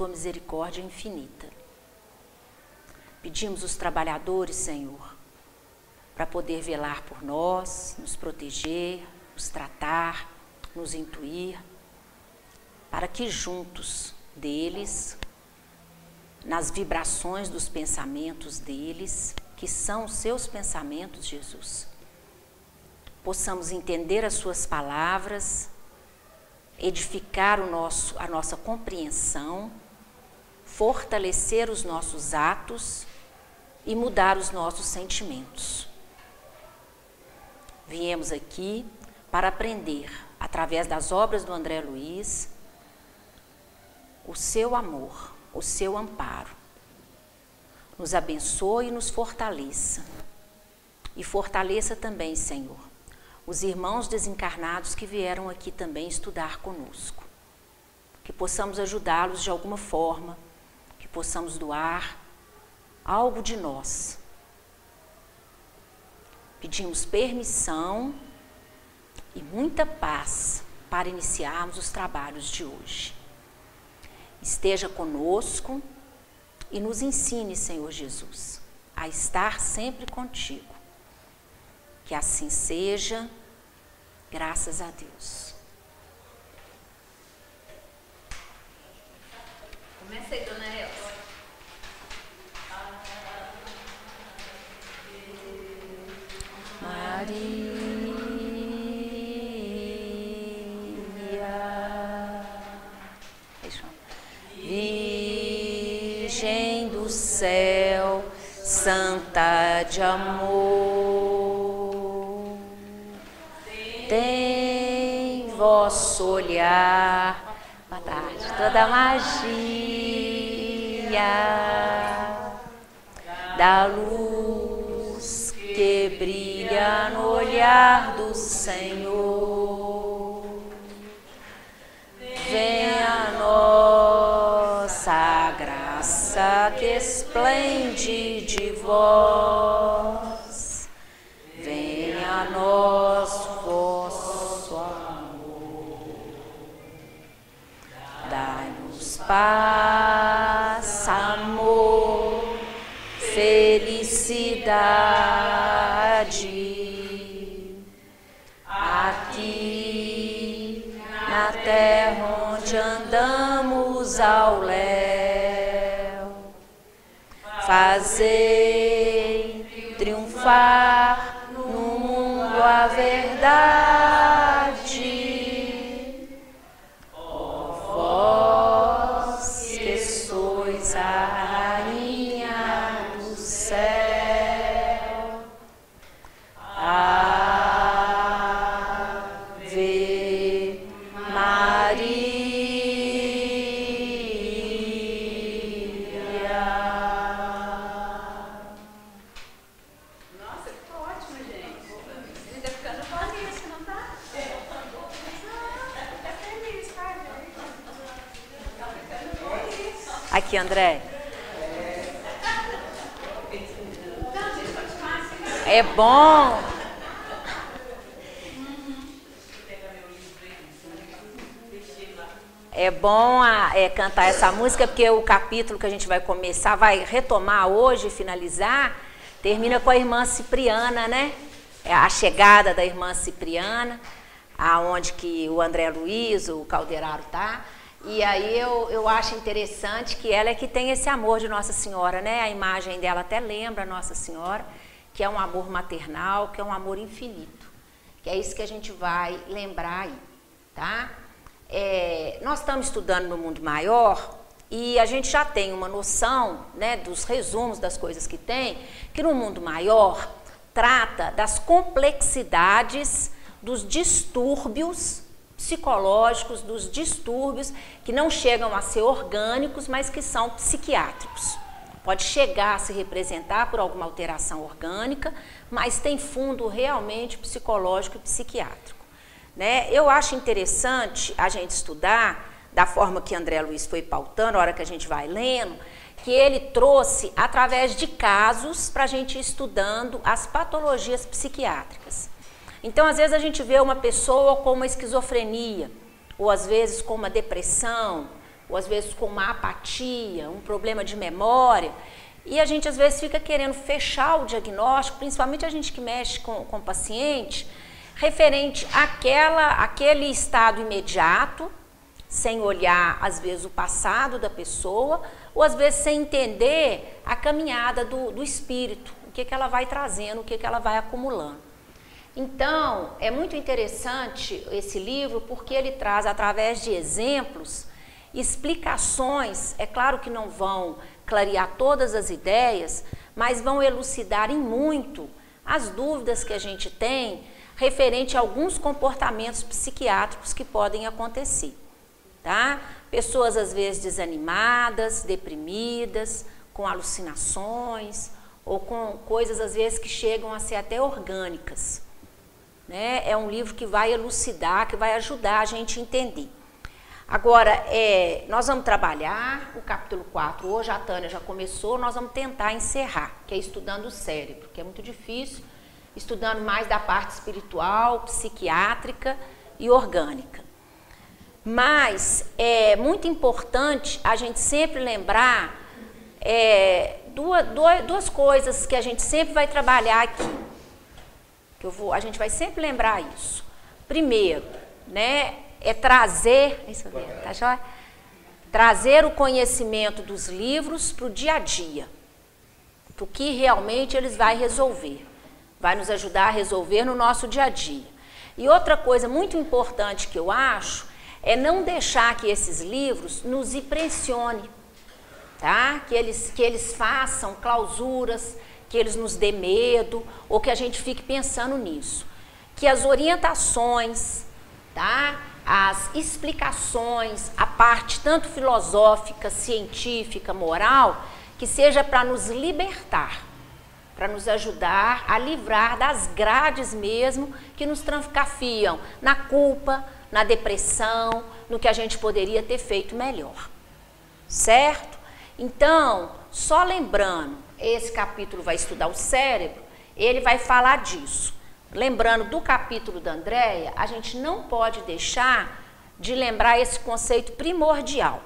tua misericórdia infinita. Pedimos os trabalhadores, Senhor, para poder velar por nós, nos proteger, nos tratar, nos intuir, para que juntos deles, nas vibrações dos pensamentos deles, que são os seus pensamentos, Jesus, possamos entender as suas palavras, edificar a nossa compreensão, fortalecer os nossos atos e mudar os nossos sentimentos. Viemos aqui para aprender, através das obras do André Luiz, o seu amor, o seu amparo. Nos abençoe e nos fortaleça. E fortaleça também, Senhor, os irmãos desencarnados que vieram aqui também estudar conosco. Que possamos ajudá-los de alguma forma, que possamos doar algo de nós. Pedimos permissão e muita paz para iniciarmos os trabalhos de hoje. Esteja conosco e nos ensine, Senhor Jesus, a estar sempre contigo. Que assim seja, graças a Deus. Começa aí, dona Elza. Maria, Virgem do céu, Santa de amor, tem vosso olhar, boa tarde, toda magia da luz que brilha no olhar do Senhor. Venha a nossa graça que esplende de vós. Venha a nós vosso amor. Dai-nos paz, amor, felicidade. Aqui na terra onde andamos ao léu, fazei triunfar no mundo a verdade. Ó vós que sois a rainha do céu, Ave Maria. Nossa, ficou ótimo, gente. Ele tá ficando feliz, não tá? Tá feliz, tá, gente? Tá ficando feliz. Aqui, André. É bom. É bom cantar essa música, porque o capítulo que a gente vai começar, vai retomar hoje, finalizar, termina com a irmã Cipriana, né? É a chegada da irmã Cipriana, aonde que o André Luiz, o Calderaro tá. E aí eu acho interessante que ela é que tem esse amor de Nossa Senhora, né? A imagem dela até lembra Nossa Senhora, que é um amor maternal, que é um amor infinito. Que é isso que a gente vai lembrar aí, tá? Nós estamos estudando no mundo maior e a gente já tem uma noção, né, dos resumos das coisas que tem, que no mundo maior trata das complexidades dos distúrbios psicológicos, dos distúrbios que não chegam a ser orgânicos, mas que são psiquiátricos. Pode chegar a se representar por alguma alteração orgânica, mas tem fundo realmente psicológico e psiquiátrico. Né? Eu acho interessante a gente estudar, da forma que André Luiz foi pautando, a hora que a gente vai lendo, que ele trouxe através de casos para a gente ir estudando as patologias psiquiátricas. Então, às vezes a gente vê uma pessoa com uma esquizofrenia, ou às vezes com uma depressão, ou às vezes com uma apatia, um problema de memória, e a gente às vezes fica querendo fechar o diagnóstico, principalmente a gente que mexe com o paciente, referente àquele estado imediato, sem olhar às vezes o passado da pessoa, ou às vezes sem entender a caminhada do espírito, o que ela vai trazendo, o que ela vai acumulando. Então, é muito interessante esse livro porque ele traz, através de exemplos, explicações, é claro que não vão clarear todas as ideias, mas vão elucidar em muito as dúvidas que a gente tem referente a alguns comportamentos psiquiátricos que podem acontecer, tá? Pessoas às vezes desanimadas, deprimidas, com alucinações ou com coisas às vezes que chegam a ser até orgânicas, né? É um livro que vai elucidar, que vai ajudar a gente a entender. Agora, nós vamos trabalhar o capítulo 4, hoje a Tânia já começou, nós vamos tentar encerrar, que é estudando o cérebro, que é muito difícil, estudando mais da parte espiritual, psiquiátrica e orgânica. Mas é muito importante a gente sempre lembrar duas coisas que a gente sempre vai trabalhar aqui. A gente vai sempre lembrar isso. Primeiro, né, é trazer o conhecimento dos livros para o dia a dia, para o que realmente eles vão resolver, vai nos ajudar a resolver no nosso dia a dia. E outra coisa muito importante que eu acho é não deixar que esses livros nos impressionem, tá? Que eles façam clausuras, que eles nos dê medo, ou que a gente fique pensando nisso. Que as orientações, tá? As explicações, a parte tanto filosófica, científica, moral, que seja para nos libertar, para nos ajudar a livrar das grades mesmo que nos trancafiam na culpa, na depressão, no que a gente poderia ter feito melhor, certo? Então, só lembrando, esse capítulo vai estudar o cérebro, ele vai falar disso. Lembrando do capítulo da Andréia, a gente não pode deixar de lembrar esse conceito primordial.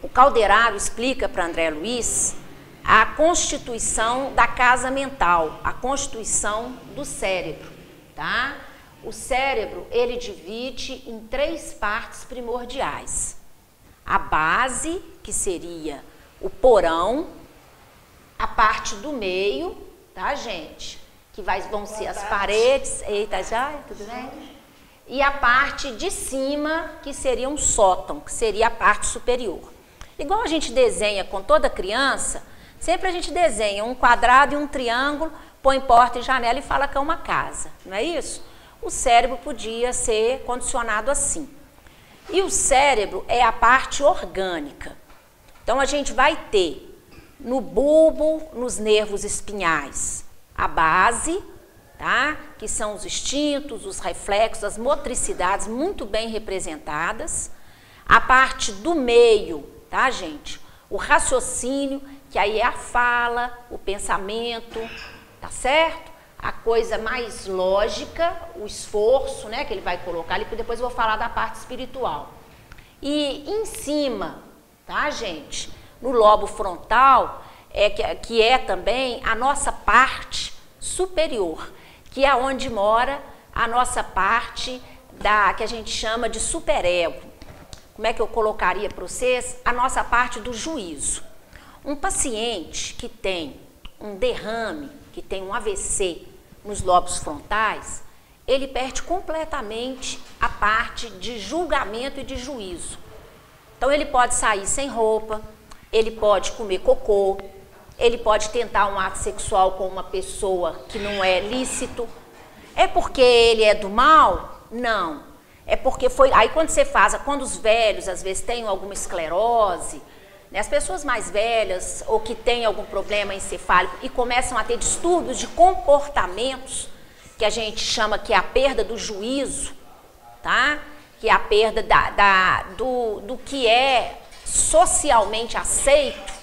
O Calderaro explica para André Luiz a constituição da casa mental, a constituição do cérebro, tá? O cérebro, ele divide em 3 partes primordiais. A base, que seria o porão, a parte do meio, tá, gente? Que vão ser as paredes, eita, já, tudo bem? E a parte de cima, que seria um sótão, que seria a parte superior. Igual a gente desenha com toda criança, sempre a gente desenha um quadrado e um triângulo, põe porta e janela e fala que é uma casa, não é isso? O cérebro podia ser condicionado assim. E o cérebro é a parte orgânica. Então a gente vai ter no bulbo, nos nervos espinhais, a base, tá? Que são os instintos, os reflexos, as motricidades muito bem representadas. A parte do meio, tá, gente? O raciocínio, que aí é a fala, o pensamento, tá certo? A coisa mais lógica, o esforço, né, que ele vai colocar ali, depois eu vou falar da parte espiritual. E em cima, tá, gente? No lobo frontal, que é também a nossa parte superior, que é onde mora a nossa parte que a gente chama de superego. Como é que eu colocaria para vocês? A nossa parte do juízo. Um paciente que tem um derrame, que tem um AVC nos lobos frontais, ele perde completamente a parte de julgamento e de juízo. Então ele pode sair sem roupa, ele pode comer cocô, ele pode tentar um ato sexual com uma pessoa que não é lícito. É porque ele é do mal? Não. É porque foi... Aí quando os velhos às vezes têm alguma esclerose, né, as pessoas mais velhas ou que têm algum problema encefálico e começam a ter distúrbios de comportamentos, que a gente chama que é a perda do juízo, tá? Que é a perda do que é socialmente aceito,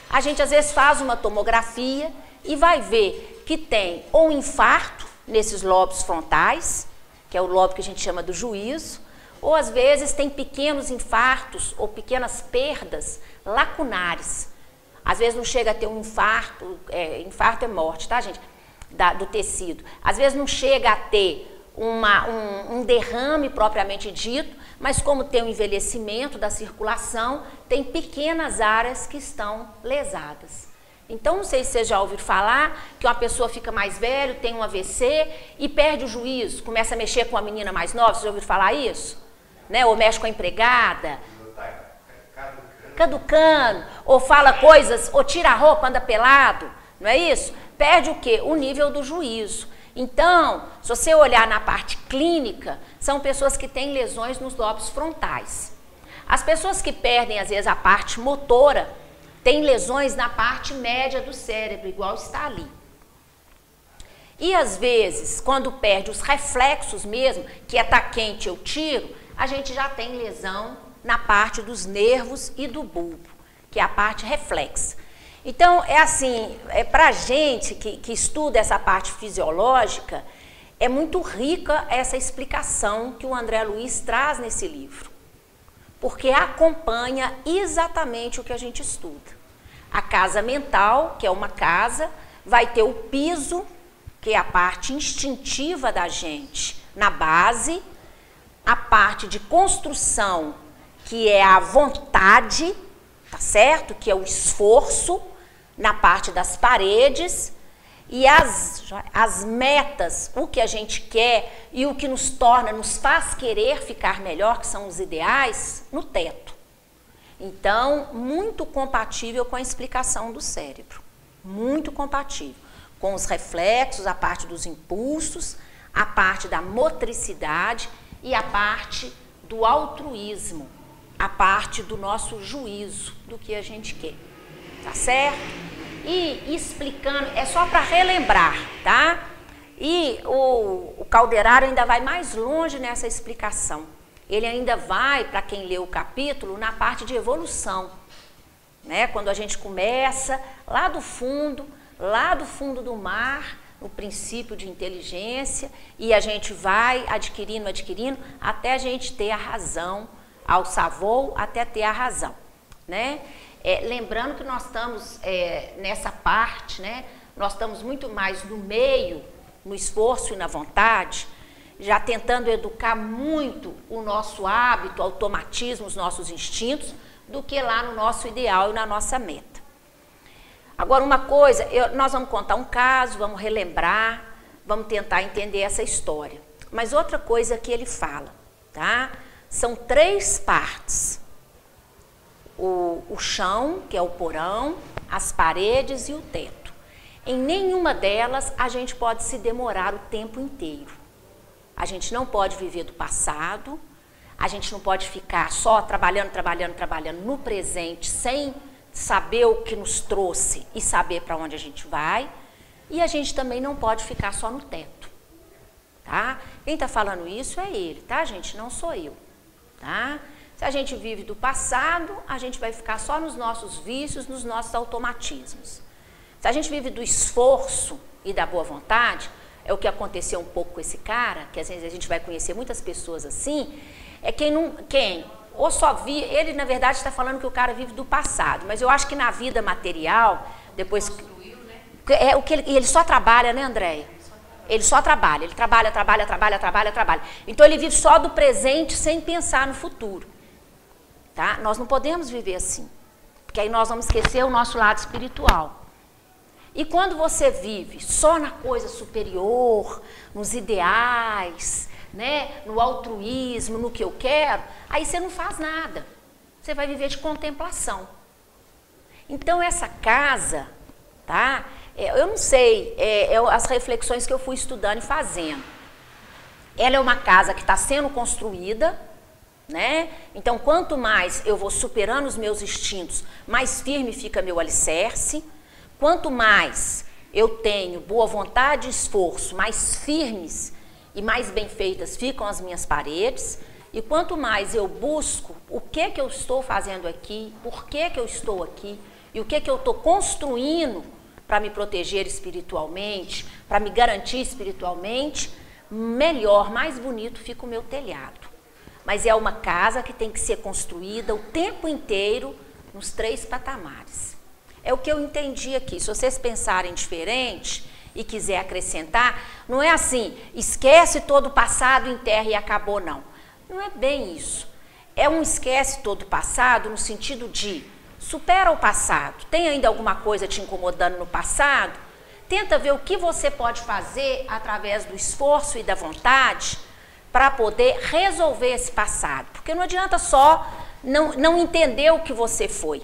a gente às vezes faz uma tomografia e vai ver que tem ou infarto nesses lobos frontais, que é o lobo que a gente chama do juízo, Ou às vezes tem pequenos infartos ou pequenas perdas lacunares. Às vezes não chega a ter um infarto, infarto é morte, tá, gente? Do tecido. Às vezes não chega a ter um derrame propriamente dito, mas como tem um envelhecimento da circulação, tem pequenas áreas que estão lesadas. Então, não sei se vocês já ouviram falar que uma pessoa fica mais velha, tem um AVC e perde o juízo, começa a mexer com a menina mais nova, vocês já ouviram falar isso? Né? Ou mexe com a empregada, caducando, ou fala coisas, ou tira a roupa, anda pelado, não é isso? Perde o quê? O nível do juízo. Então, se você olhar na parte clínica, são pessoas que têm lesões nos lobos frontais. As pessoas que perdem, às vezes, a parte motora, têm lesões na parte média do cérebro, igual está ali. E, às vezes, quando perde os reflexos mesmo, que é tá quente, eu tiro, a gente já tem lesão na parte dos nervos e do bulbo, que é a parte reflexa. Então, é assim, para a gente que estuda essa parte fisiológica, é muito rica essa explicação que o André Luiz traz nesse livro, porque acompanha exatamente o que a gente estuda. A casa mental, que é uma casa, vai ter o piso, que é a parte instintiva da gente, na base, a parte de construção, que é a vontade, tá certo? Que é o esforço, na parte das paredes, e as metas, o que a gente quer e o que nos faz querer ficar melhor, que são os ideais, no teto. Então, muito compatível com a explicação do cérebro, muito compatível com os reflexos, a parte dos impulsos, a parte da motricidade e a parte do altruísmo, a parte do nosso juízo, do que a gente quer. Tá certo? E explicando, é só para relembrar, tá? E o Calderaro ainda vai mais longe nessa explicação. Ele ainda vai, para quem lê o capítulo, na parte de evolução, né? Quando a gente começa lá do fundo do mar, no princípio de inteligência, e a gente vai adquirindo, até a gente ter a razão, ao savou, até ter a razão, né? Lembrando que nós estamos nessa parte, né? Nós estamos muito mais no meio, no esforço e na vontade, já tentando educar muito o nosso hábito, o automatismo, os nossos instintos, do que lá no nosso ideal e na nossa meta. Agora, uma coisa, nós vamos contar um caso, vamos relembrar, vamos tentar entender essa história. Mas outra coisa que ele fala, tá? São 3 partes. O chão, que é o porão, as paredes e o teto. Em nenhuma delas a gente pode se demorar o tempo inteiro. A gente não pode viver do passado, a gente não pode ficar só trabalhando no presente, sem saber o que nos trouxe e saber para onde a gente vai. E a gente também não pode ficar só no teto, tá? Quem está falando isso é ele, tá, gente? Não sou eu, tá? Se a gente vive do passado, a gente vai ficar só nos nossos vícios, nos nossos automatismos. Se a gente vive do esforço e da boa vontade, é o que aconteceu um pouco com esse cara, que às vezes a gente vai conhecer muitas pessoas assim, é ou só vive, ele na verdade está falando que o cara vive do passado, mas eu acho que na vida material, depois... Construiu, né? Ele só trabalha, né, Andréia? Ele só trabalha, ele trabalha. Então ele vive só do presente sem pensar no futuro. Tá? Nós não podemos viver assim, porque aí nós vamos esquecer o nosso lado espiritual. E quando você vive só na coisa superior, nos ideais, né, no altruísmo, no que eu quero, aí você não faz nada. Você vai viver de contemplação. Então essa casa, tá? Eu não sei, as reflexões que eu fui estudando e fazendo. Ela é uma casa que está sendo construída, né? Então, quanto mais eu vou superando os meus instintos, mais firme fica meu alicerce. Quanto mais eu tenho boa vontade e esforço, mais firmes e mais bem feitas ficam as minhas paredes. E quanto mais eu busco o que eu estou fazendo aqui, por que eu estou aqui, e o que eu estou construindo para me proteger espiritualmente, para me garantir espiritualmente, melhor, mais bonito fica o meu telhado. mas é uma casa que tem que ser construída o tempo inteiro nos 3 patamares. É o que eu entendi aqui. Se vocês pensarem diferente e quiser acrescentar, não é assim, esquece todo o passado, enterra e acabou, não. Não é bem isso. É um esquece todo o passado no sentido de supera o passado. Tem ainda alguma coisa te incomodando no passado? Tenta ver o que você pode fazer através do esforço e da vontade para poder resolver esse passado. Porque não adianta só não entender o que você foi.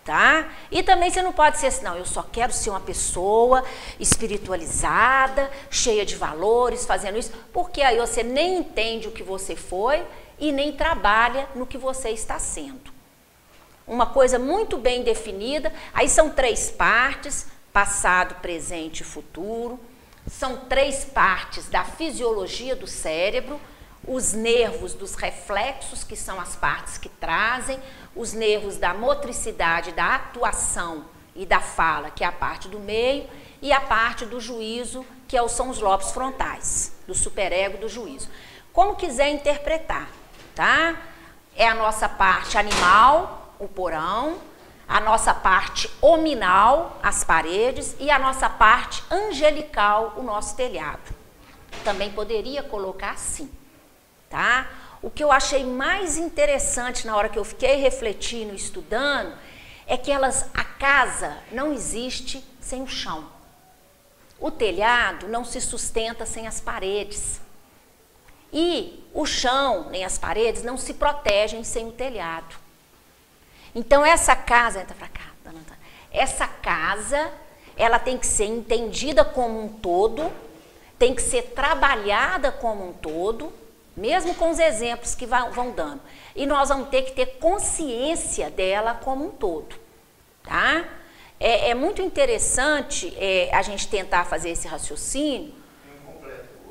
Tá? E também você não pode ser assim, não, eu só quero ser uma pessoa espiritualizada, cheia de valores, fazendo isso, porque aí você nem entende o que você foi e nem trabalha no que você está sendo. Uma coisa muito bem definida, aí são 3 partes, passado, presente e futuro, são 3 partes da fisiologia do cérebro, os nervos dos reflexos, que são as partes que trazem, os nervos da motricidade, da atuação e da fala, que é a parte do meio, e a parte do juízo, que são os lobos frontais, do superego do juízo. Como quiser interpretar, tá? É a nossa parte animal, o porão, a nossa parte hominal, as paredes, e a nossa parte angelical, o nosso telhado. Também poderia colocar assim, tá? O que eu achei mais interessante na hora que eu fiquei refletindo, estudando, é que a casa não existe sem o chão. O telhado não se sustenta sem as paredes. E o chão, nem as paredes, não se protegem sem o telhado. Então essa casa, entra pra cá, dona Antônia. Essa casa, ela tem que ser entendida como um todo, tem que ser trabalhada como um todo, mesmo com os exemplos que vão dando. E nós vamos ter que ter consciência dela como um todo, tá? É muito interessante a gente tentar fazer esse raciocínio,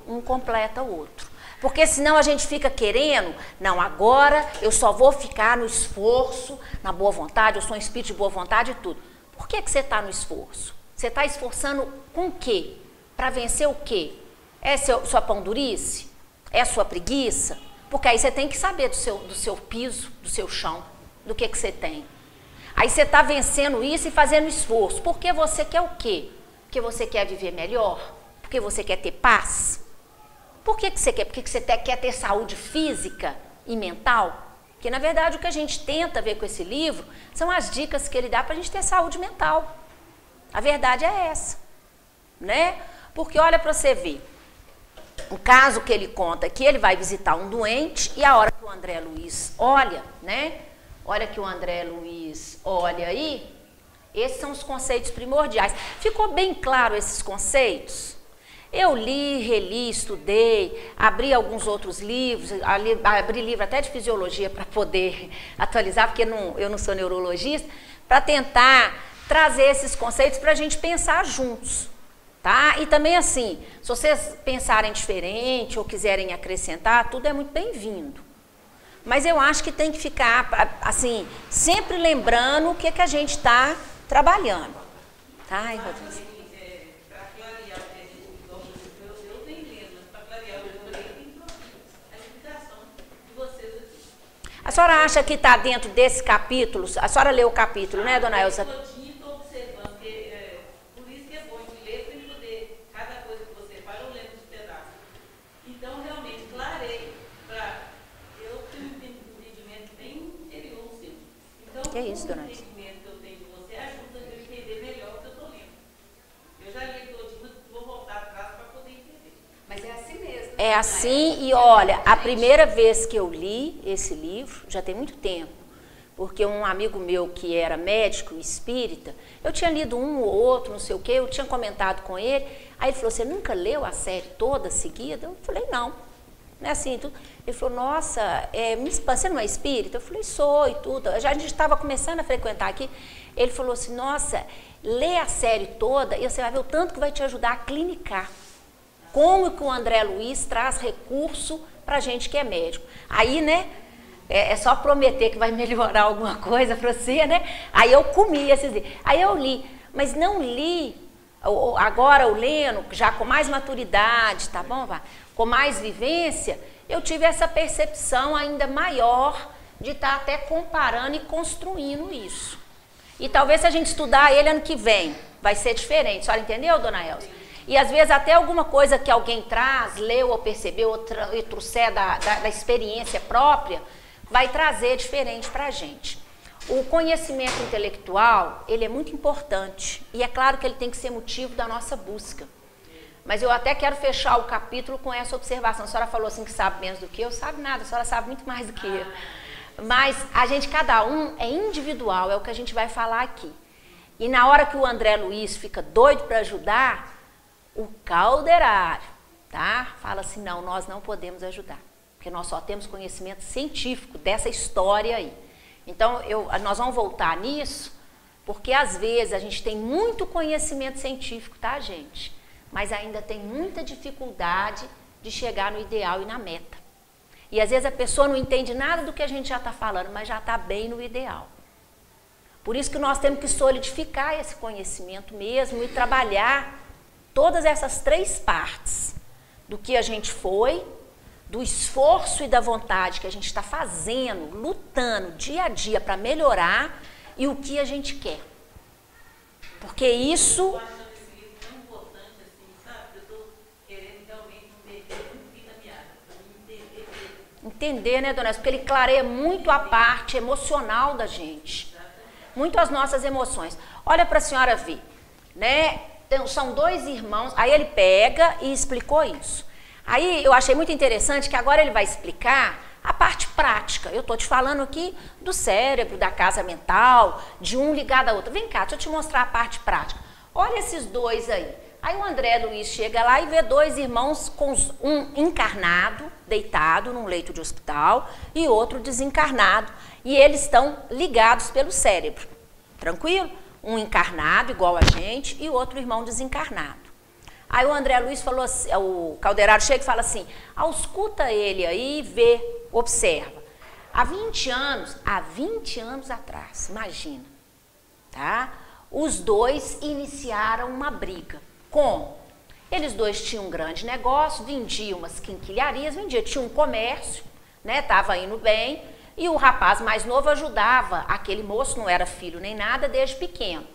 um completa o outro. Porque senão a gente fica querendo, não, agora eu só vou ficar no esforço, na boa vontade, eu sou um espírito de boa vontade e tudo. Por que você está no esforço? Você está esforçando com o quê? Para vencer o quê? É sua pão-durice? É a sua preguiça? Porque aí você tem que saber do seu piso, do seu chão, do que você tem. Aí você está vencendo isso e fazendo esforço. Porque você quer o quê? Porque você quer viver melhor? Porque você quer ter paz? Por que você quer? Porque você quer ter saúde física e mental? Porque, na verdade, o que a gente tenta ver com esse livro são as dicas que ele dá para a gente ter saúde mental. A verdade é essa, né? Porque, olha para você ver, o caso que ele conta é que ele vai visitar um doente e a hora que o André Luiz olha, né? Olha que o André Luiz olha aí, esses são os conceitos primordiais. Ficou bem claro esses conceitos? Eu li, reli, estudei, abri alguns outros livros, abri livro até de fisiologia para poder atualizar, porque eu não sou neurologista, para tentar trazer esses conceitos para a gente pensar juntos, tá? E também assim, se vocês pensarem diferente ou quiserem acrescentar, tudo é muito bem-vindo. Mas eu acho que tem que ficar, assim, sempre lembrando o que a gente está trabalhando. Tá, Rodrigo? A senhora acha que está dentro desse capítulo? A senhora leu o capítulo, né, dona Elza? Estou observando, porque por isso que é bom de ler, para poder, cada coisa que você fala, eu lembro de pedaços. Então, realmente, clarei, eu tenho um entendimento bem interior no seu. Então, que é isso, dona o Elza? entendimento que eu tenho de você ajuda a eu entender melhor o que eu estou lendo. Eu já li todinho, vou voltar atrás para poder entender. Mas é assim mesmo. É assim, e olha, a primeira vez que eu li esse livro, já tem muito tempo, porque um amigo meu que era médico espírita, eu tinha lido um ou outro, não sei o quê, eu tinha comentado com ele, aí ele falou, você nunca leu a série toda seguida? Eu falei, não é assim, tudo. Ele falou, nossa, você não é espírita? Eu falei, sou e tudo, a gente estava começando a frequentar aqui, ele falou assim, nossa, lê a série toda e você vai ver o tanto que vai te ajudar a clinicar. Como que o André Luiz traz recurso para gente que é médico. Aí, né, é só prometer que vai melhorar alguma coisa para você, né? Aí eu comi esses livros. Aí eu li, mas não li, agora eu lendo, já com mais maturidade, tá bom, Vá? Com mais vivência, eu tive essa percepção ainda maior de estar até comparando e construindo isso. E talvez se a gente estudar ele ano que vem, vai ser diferente. A senhora entendeu, dona Elza? E às vezes até alguma coisa que alguém traz, leu ou percebeu, ou trouxer da experiência própria, vai trazer diferente para a gente. O conhecimento intelectual, ele é muito importante. E é claro que ele tem que ser motivo da nossa busca. Mas eu até quero fechar o capítulo com essa observação. A senhora falou assim que sabe menos do que eu, sabe nada, a senhora sabe muito mais do que eu. Mas a gente, cada um é individual, é o que a gente vai falar aqui. E na hora que o André Luiz fica doido para ajudar, o Calderaro, tá? Fala assim, não, nós não podemos ajudar, porque nós só temos conhecimento científico dessa história aí. Então, nós vamos voltar nisso, porque às vezes a gente tem muito conhecimento científico, tá, gente? Mas ainda tem muita dificuldade de chegar no ideal e na meta. E às vezes a pessoa não entende nada do que a gente já está falando, mas já está bem no ideal. Por isso que nós temos que solidificar esse conhecimento mesmo e trabalhar todas essas três partes. Do que a gente foi, do esforço e da vontade que a gente está fazendo, lutando dia a dia para melhorar e o que a gente quer. Porque isso... Entender, né, dona Elza? Porque ele clareia muito a parte emocional da gente. Muito as nossas emoções. Olha para a senhora ver, né? São dois irmãos, aí ele pega e explicou isso. Aí eu achei muito interessante que agora ele vai explicar a parte prática. Eu estou te falando aqui do cérebro, da casa mental, de um ligado ao outro. Vem cá, deixa eu te mostrar a parte prática. Olha esses dois aí. Aí o André Luiz chega lá e vê dois irmãos, com um encarnado, deitado num leito de hospital, e outro desencarnado. E eles estão ligados pelo cérebro. Tranquilo? Um encarnado, igual a gente, e o outro irmão desencarnado. Aí o André Luiz falou assim, o Calderaro chega e fala assim, ausculta ele aí, vê, observa. Há 20 anos atrás, imagina, tá? Os dois iniciaram uma briga. Como? Eles dois tinham um grande negócio, vendiam umas quinquilharias, tinha um comércio, né? Tava indo bem, e o rapaz mais novo ajudava aquele moço, não era filho nem nada, desde pequeno.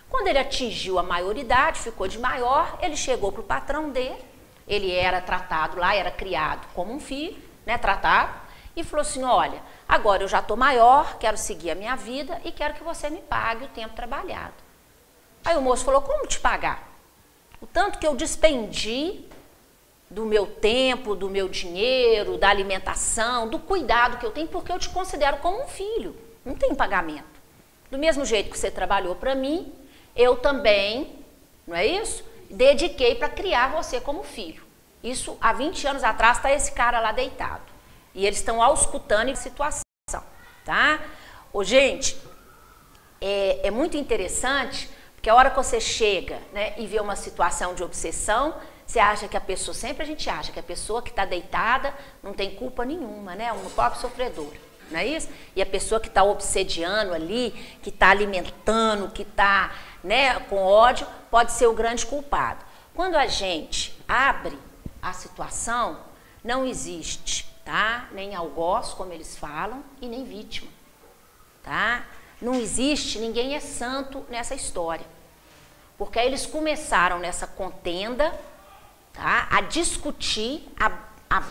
Quando ele atingiu a maioridade, ficou de maior, ele chegou para o patrão dele, ele era tratado lá, era criado como um filho, né? Tratado, e falou assim, olha, agora eu já estou maior, quero seguir a minha vida e quero que você me pague o tempo trabalhado. Aí o moço falou, como te pagar? O tanto que eu despendi do meu tempo, do meu dinheiro, da alimentação, do cuidado que eu tenho, porque eu te considero como um filho, não tem pagamento. Do mesmo jeito que você trabalhou para mim, eu também, não é isso? Dediquei para criar você como filho. Isso há 20 anos atrás está esse cara lá deitado. E eles estão auscultando a situação, tá? Ô, gente, é muito interessante... Porque a hora que você chega, né, e vê uma situação de obsessão, você acha que a pessoa, sempre a gente acha que a pessoa que está deitada não tem culpa nenhuma, né? Um pobre sofredor, não é isso? E a pessoa que está obsediando ali, que está alimentando, que está, né, com ódio, pode ser o grande culpado. Quando a gente abre a situação, não existe, tá? Nem algoz, como eles falam, e nem vítima, tá? Não existe, ninguém é santo nessa história. Porque aí eles começaram nessa contenda, tá? A discutir, a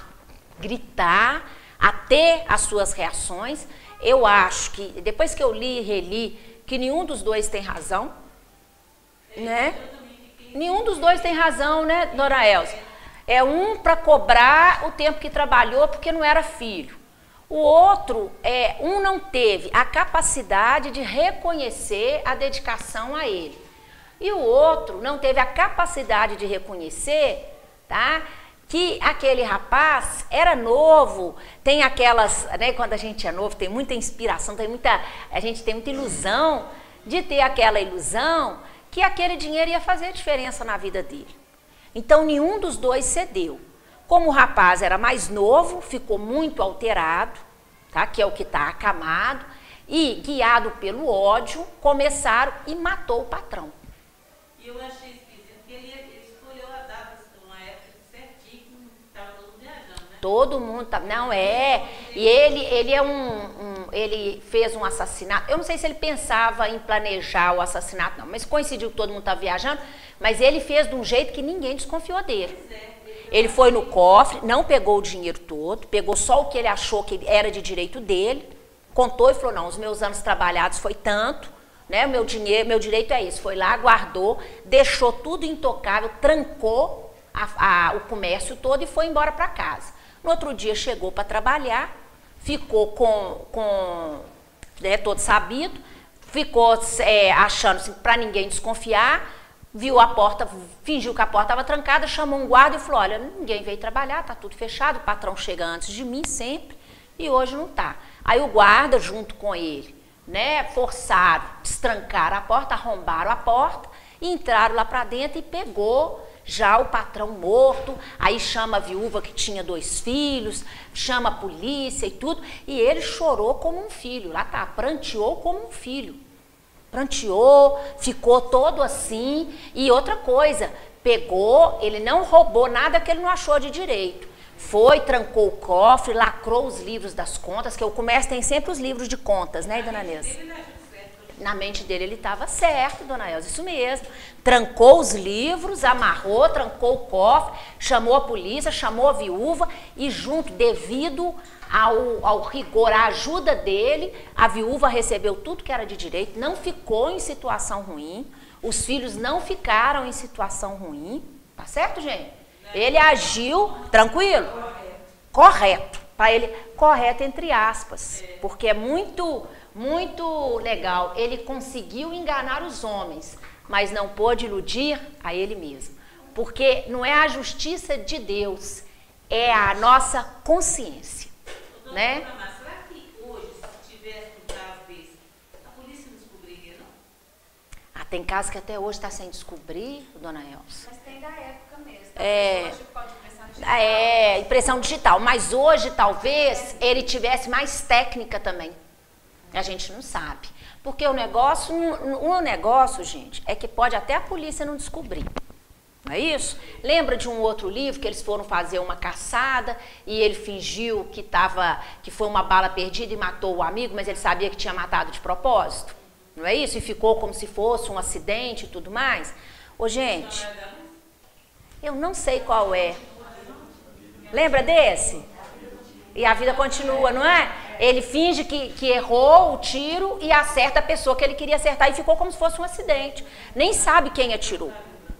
gritar, a ter as suas reações. Eu acho que, depois que eu li e reli, que nenhum dos dois tem razão, né? Nenhum dos dois tem razão, né, dona Elza? É um para cobrar o tempo que trabalhou porque não era filho. O outro, um não teve a capacidade de reconhecer a dedicação a ele. E o outro não teve a capacidade de reconhecer, tá, que aquele rapaz era novo, tem aquelas, né, quando a gente é novo, tem muita inspiração, a gente tem muita ilusão de ter aquela ilusão que aquele dinheiro ia fazer diferença na vida dele. Então, nenhum dos dois cedeu. Como o rapaz era mais novo, ficou muito alterado, tá? Que é o que está acamado, e guiado pelo ódio, começaram e matou o patrão. E eu achei esquisito que ele escolheu a data, uma época certinho, estava todo viajando, né? Todo mundo tá, não é. E ele é ele fez um assassinato. Eu não sei se ele pensava em planejar o assassinato, não, mas coincidiu que todo mundo estava viajando, mas ele fez de um jeito que ninguém desconfiou dele. Ele foi no cofre, não pegou o dinheiro todo, pegou só o que ele achou que era de direito dele, contou e falou: não, os meus anos trabalhados foi tanto, né? Meu direito é isso. Foi lá, guardou, deixou tudo intocável, trancou o comércio todo e foi embora para casa. No outro dia chegou para trabalhar, ficou todo sabido, ficou achando assim, para ninguém desconfiar, viu a porta, fingiu que a porta estava trancada, chamou um guarda e falou: olha, ninguém veio trabalhar, está tudo fechado, o patrão chega antes de mim sempre e hoje não está. Aí o guarda, junto com ele, né, forçaram, destrancaram a porta, arrombaram a porta, e entraram lá para dentro e pegou já o patrão morto. Aí chama a viúva que tinha 2 filhos, chama a polícia e tudo, e ele chorou como um filho, lá tá, pranteou como um filho. Pranteou, ficou todo assim. E outra coisa, pegou, ele não roubou nada que ele não achou de direito. Foi, trancou o cofre, lacrou os livros das contas, que o comércio tem sempre os livros de contas, né, dona Neuza? Na mente dele ele estava certo, dona Elza, isso mesmo. Trancou os livros, amarrou, trancou o cofre, chamou a polícia, chamou a viúva e junto, devido ao rigor, à ajuda dele, a viúva recebeu tudo que era de direito, não ficou em situação ruim, os filhos não ficaram em situação ruim, tá certo, gente? Ele agiu tranquilo? Correto. Para ele, correto entre aspas, porque é muito legal. Ele conseguiu enganar os homens, mas não pôde iludir a ele mesmo. Porque não é a justiça de Deus, é a nossa consciência. Né? Mas será que hoje, se tivesse um caso desse, a polícia não descobriria, não? Ah, tem casos que até hoje está sem descobrir, dona Elsa. Mas tem da época mesmo. Hoje pode impressão digital. Impressão digital. Mas hoje, talvez, ele tivesse mais técnica também. A gente não sabe. Porque o negócio, gente, é que pode até a polícia não descobrir. Não é isso? Lembra de um outro livro que eles foram fazer uma caçada e ele fingiu que foi uma bala perdida e matou o amigo, mas ele sabia que tinha matado de propósito? Não é isso? E ficou como se fosse um acidente e tudo mais? Ô, gente, eu não sei qual é. Lembra desse? E a vida continua, não é? Ele finge que errou o tiro e acerta a pessoa que ele queria acertar e ficou como se fosse um acidente. Nem sabe quem atirou,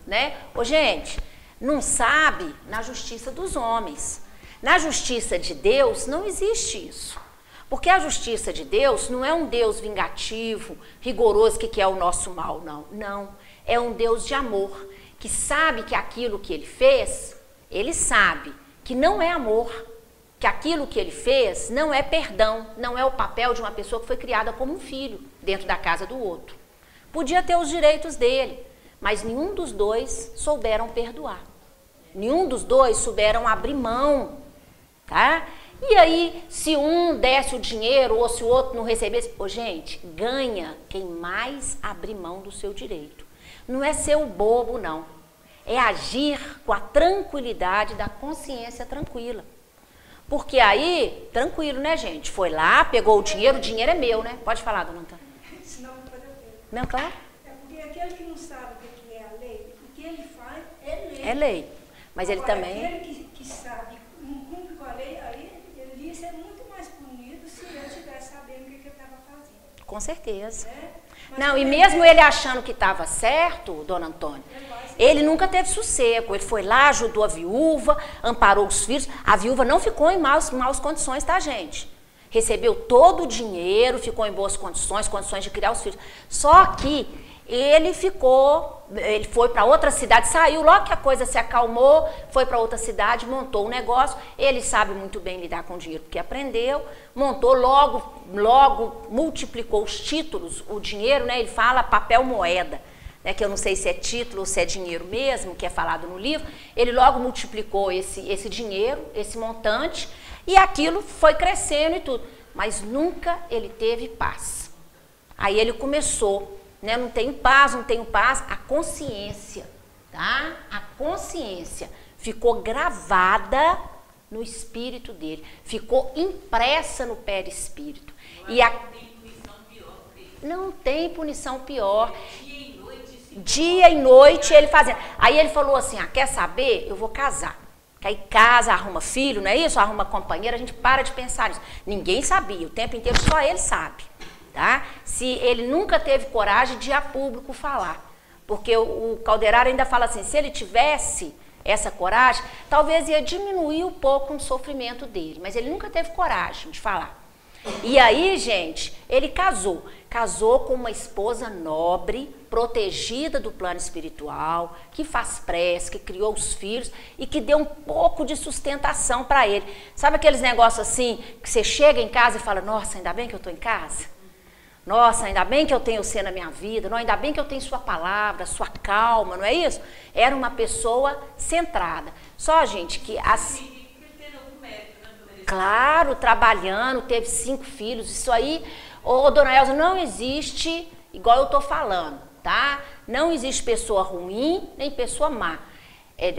né? Ô, gente, não sabe na justiça dos homens. Na justiça de Deus não existe isso. Porque a justiça de Deus não é um Deus vingativo, rigoroso, que quer o nosso mal, não. Não. É um Deus de amor, que sabe que aquilo que ele fez, ele sabe que não é amor. Que aquilo que ele fez não é perdão, não é o papel de uma pessoa que foi criada como um filho dentro da casa do outro. Podia ter os direitos dele, mas nenhum dos dois souberam perdoar. Nenhum dos dois souberam abrir mão, tá? E aí, se um desse o dinheiro ou se o outro não recebesse... Ô, gente, ganha quem mais abrir mão do seu direito. Não é ser o bobo, não. É agir com a tranquilidade da consciência tranquila. Porque aí, tranquilo, né, gente? Foi lá, pegou o dinheiro é meu, né? Pode falar, dona Antônia. Senão não pode ter. Não, claro? É porque aquele que não sabe o que é a lei, o que ele faz é lei. É lei. Mas ele Agora, também... aquele que sabe, não cumpre com a lei, aí ele ia ser muito mais punido se ele estivesse sabendo o que ele estava fazendo. Com certeza. Né? Não, e mesmo ele achando que estava certo, dona Antônia, ele nunca teve sossego. Ele foi lá, ajudou a viúva, amparou os filhos. A viúva não ficou em maus condições, tá, gente? Recebeu todo o dinheiro, ficou em boas condições de criar os filhos. Só que ele foi para outra cidade, saiu logo que a coisa se acalmou, foi para outra cidade, montou um negócio. Ele sabe muito bem lidar com o dinheiro porque aprendeu, montou logo multiplicou os títulos, o dinheiro, né? Ele fala papel moeda, né? Que eu não sei se é título ou se é dinheiro mesmo, que é falado no livro. Ele logo multiplicou esse dinheiro, esse montante, e aquilo foi crescendo e tudo. Mas nunca ele teve paz. Aí ele começou... Né? Não tenho paz, a consciência, tá? A consciência ficou gravada no espírito dele. Ficou impressa no perispírito. Não tem punição pior. Dia e noite ele fazendo. Aí ele falou assim, quer saber? Eu vou casar. Que aí casa, arruma filho, não é isso? Arruma companheira, a gente para de pensar nisso. Ninguém sabia, o tempo inteiro só ele sabe. Tá? Se ele nunca teve coragem de ir a público falar. Porque o Calderaro ainda fala assim, se ele tivesse essa coragem, talvez ia diminuir um pouco o sofrimento dele. Mas ele nunca teve coragem de falar. E aí, gente, ele casou. Casou com uma esposa nobre, protegida do plano espiritual, que faz prece, que criou os filhos e que deu um pouco de sustentação para ele. Sabe aqueles negócios assim, que você chega em casa e fala, nossa, ainda bem que eu estou em casa? Nossa, ainda bem que eu tenho você na minha vida, não, ainda bem que eu tenho sua palavra, sua calma, não é isso? Era uma pessoa centrada. Só, gente, que claro, trabalhando, teve 5 filhos, isso aí, dona Elza, não existe, igual eu estou falando, tá? Não existe pessoa ruim, nem pessoa má,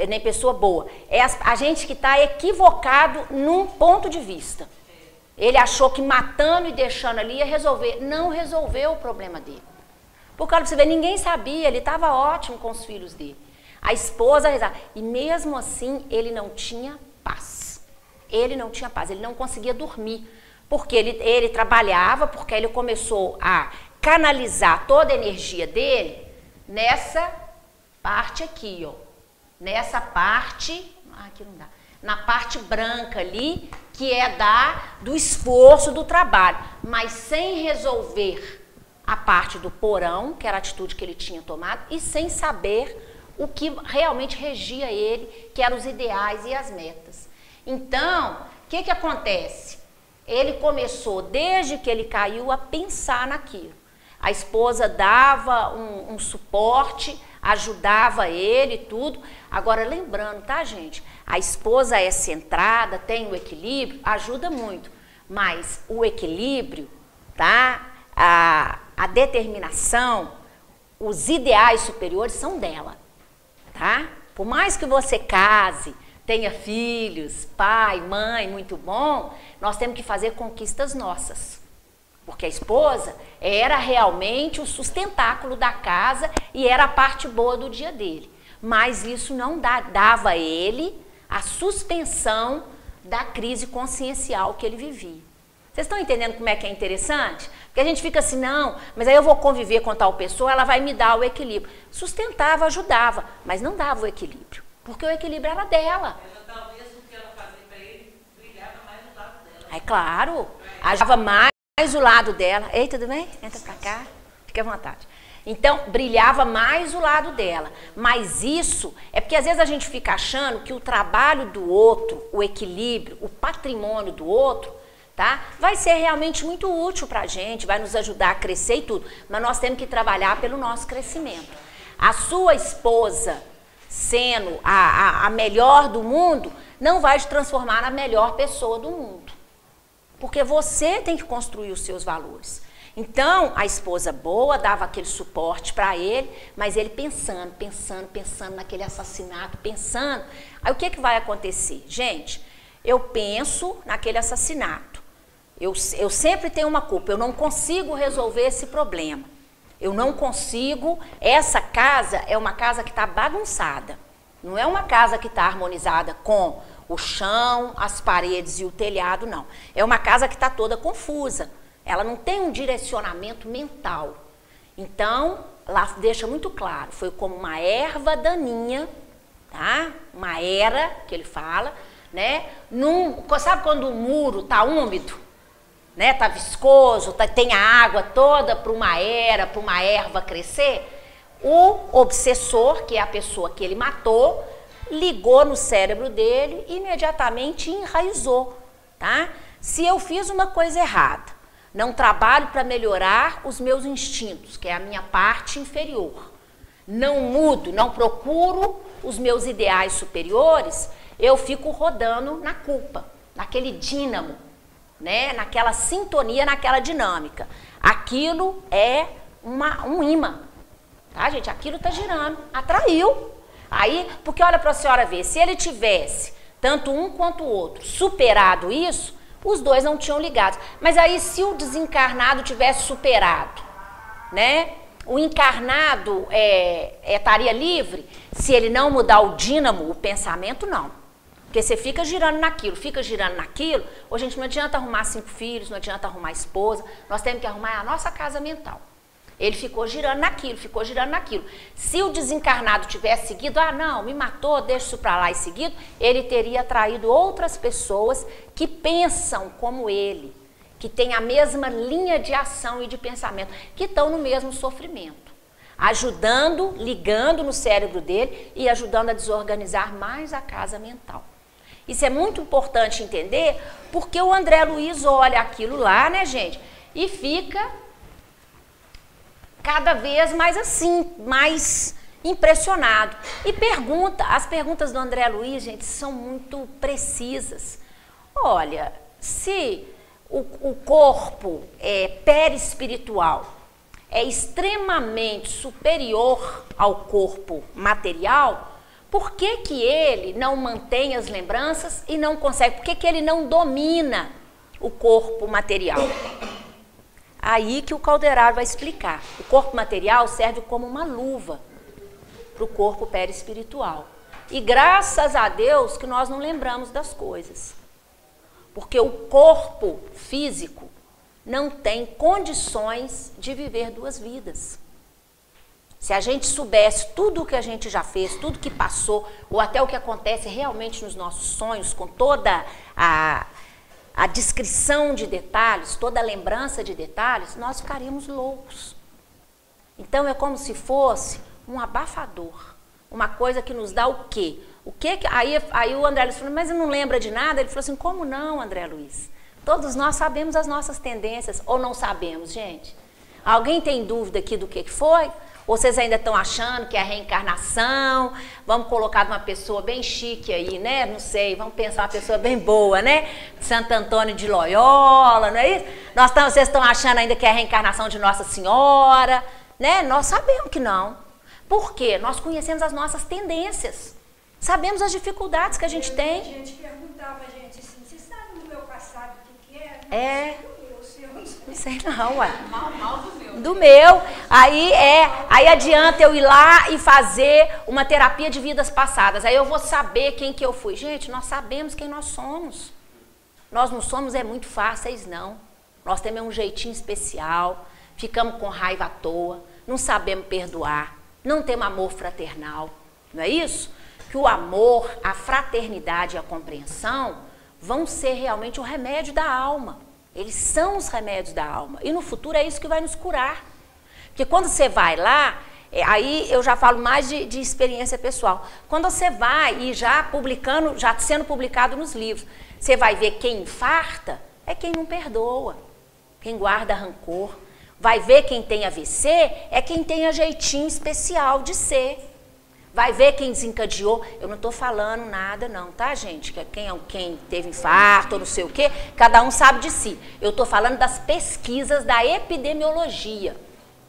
nem pessoa boa. É a gente que está equivocado num ponto de vista. Ele achou que matando e deixando ali ia resolver. Não resolveu o problema dele. Por causa de você ver, ninguém sabia, ele estava ótimo com os filhos dele. A esposa rezava. E mesmo assim, ele não tinha paz. Ele não tinha paz, ele não conseguia dormir. Porque ele trabalhava, porque ele começou a canalizar toda a energia dele nessa parte aqui, ó. Nessa parte... aqui não dá. Na parte branca ali, que é do esforço do trabalho, mas sem resolver a parte do porão, que era a atitude que ele tinha tomado, e sem saber o que realmente regia ele, que eram os ideais e as metas. Então, o que acontece? Ele começou, desde que ele caiu, a pensar naquilo. A esposa dava um suporte, ajudava ele e tudo. Agora, lembrando, tá, gente? A esposa é centrada, tem o equilíbrio, ajuda muito. Mas o equilíbrio, tá? A determinação, os ideais superiores são dela, tá? Por mais que você case, tenha filhos, pai, mãe, muito bom, nós temos que fazer conquistas nossas. Porque a esposa era realmente o sustentáculo da casa e era a parte boa do dia dele. Mas isso não dava a ele a suspensão da crise consciencial que ele vivia. Vocês estão entendendo como é que é interessante? Porque a gente fica assim, não, mas aí eu vou conviver com tal pessoa, ela vai me dar o equilíbrio. Sustentava, ajudava, mas não dava o equilíbrio. Porque o equilíbrio era dela. Talvez o que ela fazia para ele brilhava mais do lado dela. É claro, ajudava mais o lado dela. Ei, tudo bem? Entra pra cá, fique à vontade. Então, brilhava mais o lado dela. Mas isso é porque às vezes a gente fica achando que o trabalho do outro, o equilíbrio, o patrimônio do outro, tá? Vai ser realmente muito útil pra gente, vai nos ajudar a crescer e tudo. Mas nós temos que trabalhar pelo nosso crescimento. A sua esposa, sendo a melhor do mundo, não vai te transformar na melhor pessoa do mundo. Porque você tem que construir os seus valores. Então, a esposa boa dava aquele suporte para ele, mas ele pensando naquele assassinato, pensando. Aí o que vai acontecer? Gente, eu penso naquele assassinato. Eu sempre tenho uma culpa, eu não consigo resolver esse problema. Eu não consigo, essa casa é uma casa que está bagunçada. Não é uma casa que está harmonizada com o chão, as paredes e o telhado, não. É uma casa que está toda confusa. Ela não tem um direcionamento mental. Então, lá deixa muito claro, foi como uma erva daninha, tá? Uma era, que ele fala, né? Sabe quando o muro está úmido? Né? Tá viscoso, tem a água toda para uma erva crescer? O obsessor, que é a pessoa que ele matou, ligou no cérebro dele e imediatamente enraizou, tá? Se eu fiz uma coisa errada, não trabalho para melhorar os meus instintos, que é a minha parte inferior, não mudo, não procuro os meus ideais superiores, eu fico rodando na culpa, naquele dínamo, né? Naquela sintonia, naquela dinâmica. Aquilo é um imã, tá, gente? Aquilo está girando, atraiu. Aí, porque olha para a senhora ver, se ele tivesse tanto um quanto o outro, superado isso, os dois não tinham ligado. Mas aí se o desencarnado tivesse superado, né? O encarnado estaria livre se ele não mudar o dínamo, o pensamento não. Porque você fica girando naquilo. Hoje, gente, não adianta arrumar 5 filhos, não adianta arrumar esposa, nós temos que arrumar a nossa casa mental. Ele ficou girando naquilo. Se o desencarnado tivesse seguido, não, me matou, deixa isso para lá e seguido, ele teria atraído outras pessoas que pensam como ele, que têm a mesma linha de ação e de pensamento, que estão no mesmo sofrimento, ajudando, ligando no cérebro dele e ajudando a desorganizar mais a casa mental. Isso é muito importante entender, porque o André Luiz olha aquilo lá, né, gente, e fica cada vez mais assim, mais impressionado. E as perguntas do André Luiz, gente, são muito precisas. Olha, se o corpo perispiritual é extremamente superior ao corpo material, por que que ele não mantém as lembranças e não consegue? Por que que ele não domina o corpo material? Aí que o Calderaro vai explicar. O corpo material serve como uma luva para o corpo perispiritual. E graças a Deus que nós não lembramos das coisas. Porque o corpo físico não tem condições de viver 2 vidas. Se a gente soubesse tudo o que a gente já fez, tudo que passou, ou até o que acontece realmente nos nossos sonhos, com toda a descrição de detalhes, toda a lembrança de detalhes, nós ficaríamos loucos. Então é como se fosse um abafador, uma coisa que nos dá o quê? Aí o André Luiz falou, mas não lembra de nada? Ele falou assim, como não, André Luiz? Todos nós sabemos as nossas tendências, ou não sabemos, gente? Alguém tem dúvida aqui do que foi? Ou vocês ainda estão achando que é a reencarnação? Vamos colocar uma pessoa bem chique aí, né? Não sei, vamos pensar uma pessoa bem boa, né? Santo Antônio de Loyola, não é isso? Vocês estão achando ainda que é a reencarnação de Nossa Senhora, né? Nós sabemos que não. Por quê? Nós conhecemos as nossas tendências. Sabemos as dificuldades que a gente tem. A gente perguntava, gente, assim, você sabe no meu passado o que é? Não sei não, ué. Mal do meu. Aí adianta eu ir lá e fazer uma terapia de vidas passadas. Aí eu vou saber quem que eu fui. Gente, nós sabemos quem nós somos. Nós não somos muito fáceis, não. Nós temos um jeitinho especial, ficamos com raiva à toa, não sabemos perdoar, não temos amor fraternal. Não é isso? Que o amor, a fraternidade e a compreensão vão ser realmente o remédio da alma. Eles são os remédios da alma. E no futuro é isso que vai nos curar. Porque quando você vai lá, aí eu já falo mais de experiência pessoal. Quando você vai e já sendo publicado nos livros, você vai ver quem infarta é quem não perdoa, quem guarda rancor. Vai ver quem tem AVC é quem tem a jeitinho especial de ser. Vai ver quem desencadeou. Eu não estou falando nada não, tá, gente? Quem teve infarto ou não sei o quê, cada um sabe de si. Eu estou falando das pesquisas da epidemiologia,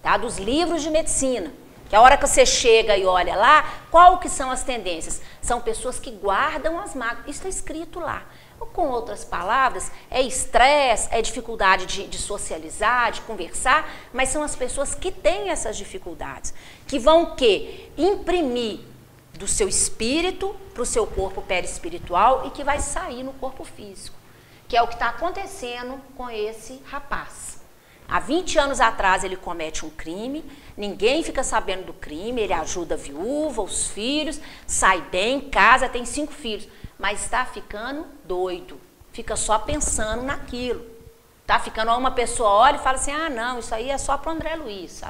tá? Dos livros de medicina. Que a hora que você chega e olha lá, qual que são as tendências? São pessoas que guardam as mágoas. Isso está escrito lá. Ou, com outras palavras, é estresse, é dificuldade de socializar, de conversar, mas são as pessoas que têm essas dificuldades, que vão o quê? Imprimir do seu espírito para o seu corpo perispiritual e que vai sair no corpo físico, que é o que está acontecendo com esse rapaz. Há 20 anos atrás ele comete um crime, ninguém fica sabendo do crime, ele ajuda a viúva, os filhos, sai bem, casa, tem 5 filhos. Mas está ficando doido, fica só pensando naquilo. Está ficando, uma pessoa olha e fala assim, não, isso aí é só para o André Luiz,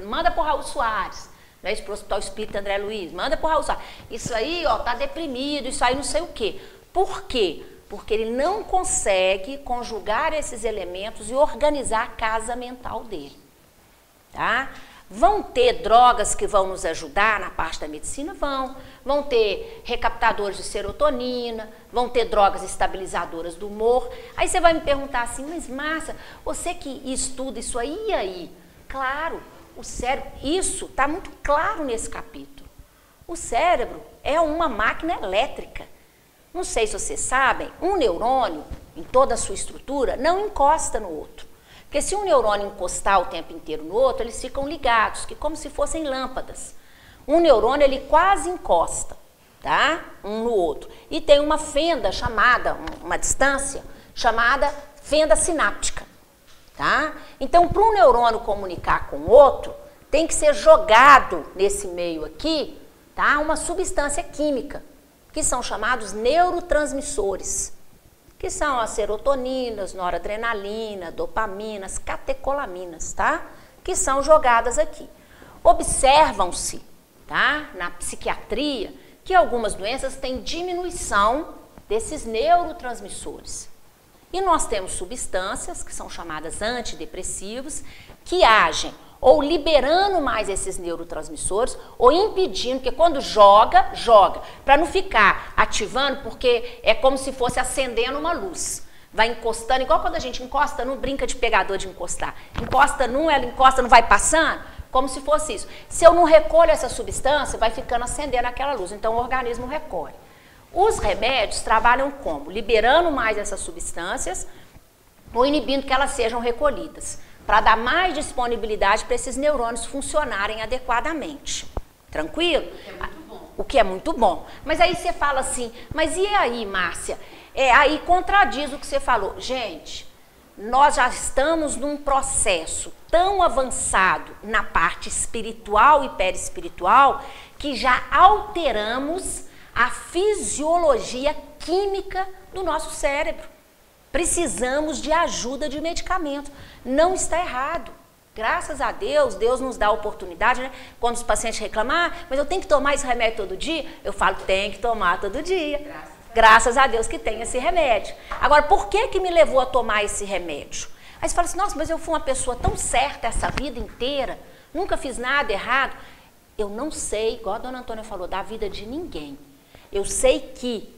manda para o Raul Soares, não é isso, para o Hospital Espírita André Luiz, manda para o Raul Soares. Isso aí, está deprimido, isso aí não sei o quê. Por quê? Porque ele não consegue conjugar esses elementos e organizar a casa mental dele. Tá? Vão ter drogas que vão nos ajudar na parte da medicina? Vão ter recaptadores de serotonina, vão ter drogas estabilizadoras do humor. Aí você vai me perguntar assim, mas Márcia, você que estuda isso aí, e aí? Claro, o cérebro, isso está muito claro nesse capítulo. O cérebro é uma máquina elétrica. Não sei se vocês sabem, um neurônio, em toda a sua estrutura, não encosta no outro. Porque se um neurônio encostar o tempo inteiro no outro, eles ficam ligados, que como se fossem lâmpadas. Um neurônio, ele quase encosta, tá? Um no outro. E tem uma fenda chamada, uma distância, chamada fenda sináptica, tá? Então, para um neurônio comunicar com o outro, tem que ser jogado nesse meio aqui, tá? Uma substância química, que são chamados neurotransmissores, que são as serotoninas, noradrenalina, dopaminas, catecolaminas, tá? Que são jogadas aqui. Observam-se, tá? Na psiquiatria, que algumas doenças têm diminuição desses neurotransmissores. E nós temos substâncias, que são chamadas antidepressivos, que agem ou liberando mais esses neurotransmissores, ou impedindo, porque quando joga, para não ficar ativando, porque é como se fosse acendendo uma luz. Vai encostando, igual quando a gente encosta, não brinca de pegador de encostar. Encosta num, ela encosta, não vai passando, como se fosse isso. Se eu não recolho essa substância, vai ficando acendendo aquela luz, então o organismo recolhe. Os remédios trabalham como? Liberando mais essas substâncias, ou inibindo que elas sejam recolhidas, para dar mais disponibilidade para esses neurônios funcionarem adequadamente. Tranquilo? O que é muito bom. O que é muito bom. Mas aí você fala assim, mas e aí, Márcia? Aí contradiz o que você falou. Gente, nós já estamos num processo tão avançado na parte espiritual e perispiritual que já alteramos a fisiologia química do nosso cérebro. Precisamos de ajuda de medicamento. Não está errado. Graças a Deus, Deus nos dá a oportunidade, né? Quando os pacientes reclamam, mas eu tenho que tomar esse remédio todo dia? Eu falo, tem que tomar todo dia. Graças a Deus que tem esse remédio. Agora, por que me levou a tomar esse remédio? Aí você fala assim, nossa, mas eu fui uma pessoa tão certa essa vida inteira, nunca fiz nada errado. Eu não sei, igual a dona Antônia falou, da vida de ninguém. Eu sei que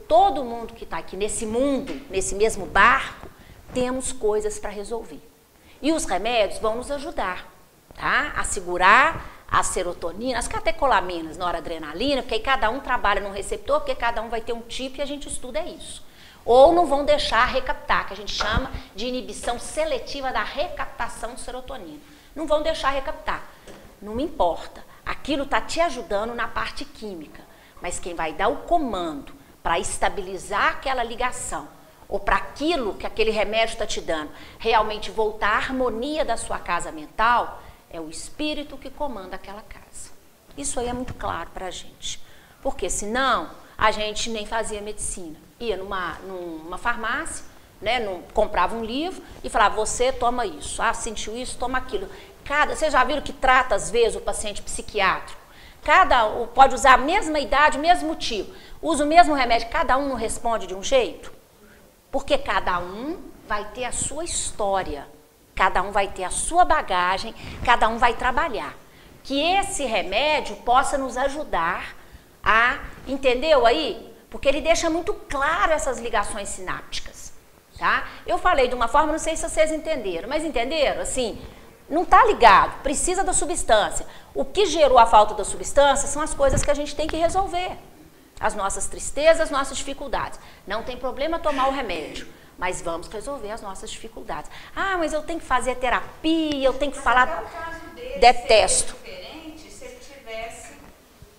todo mundo que está aqui nesse mundo, nesse mesmo barco, temos coisas para resolver. E os remédios vão nos ajudar, tá? A segurar a serotonina, as catecolaminas, noradrenalina, porque aí cada um trabalha num receptor, porque cada um vai ter um tipo e a gente estuda isso. Ou não vão deixar recaptar, que a gente chama de inibição seletiva da recaptação de serotonina. Não vão deixar recaptar. Não importa. Aquilo está te ajudando na parte química. Mas quem vai dar o comando para estabilizar aquela ligação, ou para aquilo que aquele remédio está te dando, realmente voltar à harmonia da sua casa mental, é o espírito que comanda aquela casa. Isso aí é muito claro para a gente. Porque senão, a gente nem fazia medicina. Ia numa farmácia, né, comprava um livro e falava, você toma isso, sentiu isso, toma aquilo. Vocês já viram que trata, às vezes, o paciente psiquiátrico? Pode usar a mesma idade, o mesmo motivo. Usa o mesmo remédio, cada um não responde de um jeito? Porque cada um vai ter a sua história, cada um vai ter a sua bagagem, cada um vai trabalhar. Que esse remédio possa nos ajudar a, entendeu aí? Porque ele deixa muito claro essas ligações sinápticas, tá? Eu falei de uma forma, não sei se vocês entenderam, mas entenderam? Assim, não está ligado, precisa da substância. O que gerou a falta da substância são as coisas que a gente tem que resolver. As nossas tristezas, as nossas dificuldades. Não tem problema tomar o remédio, mas vamos resolver as nossas dificuldades. Mas eu tenho que fazer terapia, eu tenho que falar... Até o caso dele detesto. seria diferente se ele tivesse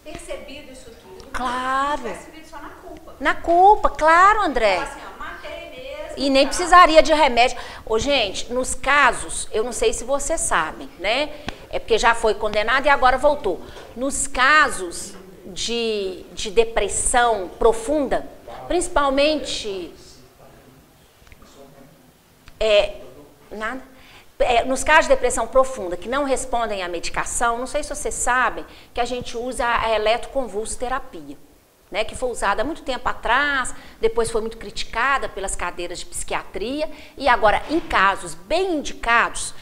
percebido isso tudo. Claro. Não tivesse vivido só na culpa. Na culpa, claro, André. Então, assim, matei mesmo. E nem precisaria de remédio. Gente, nos casos, eu não sei se vocês sabem, né? É porque já foi condenado e agora voltou. Nos casos de depressão profunda, principalmente... nos casos de depressão profunda que não respondem à medicação, não sei se vocês sabem que a gente usa a eletroconvulsoterapia, né, que foi usada há muito tempo atrás, depois foi muito criticada pelas cadeiras de psiquiatria, e agora em casos bem indicados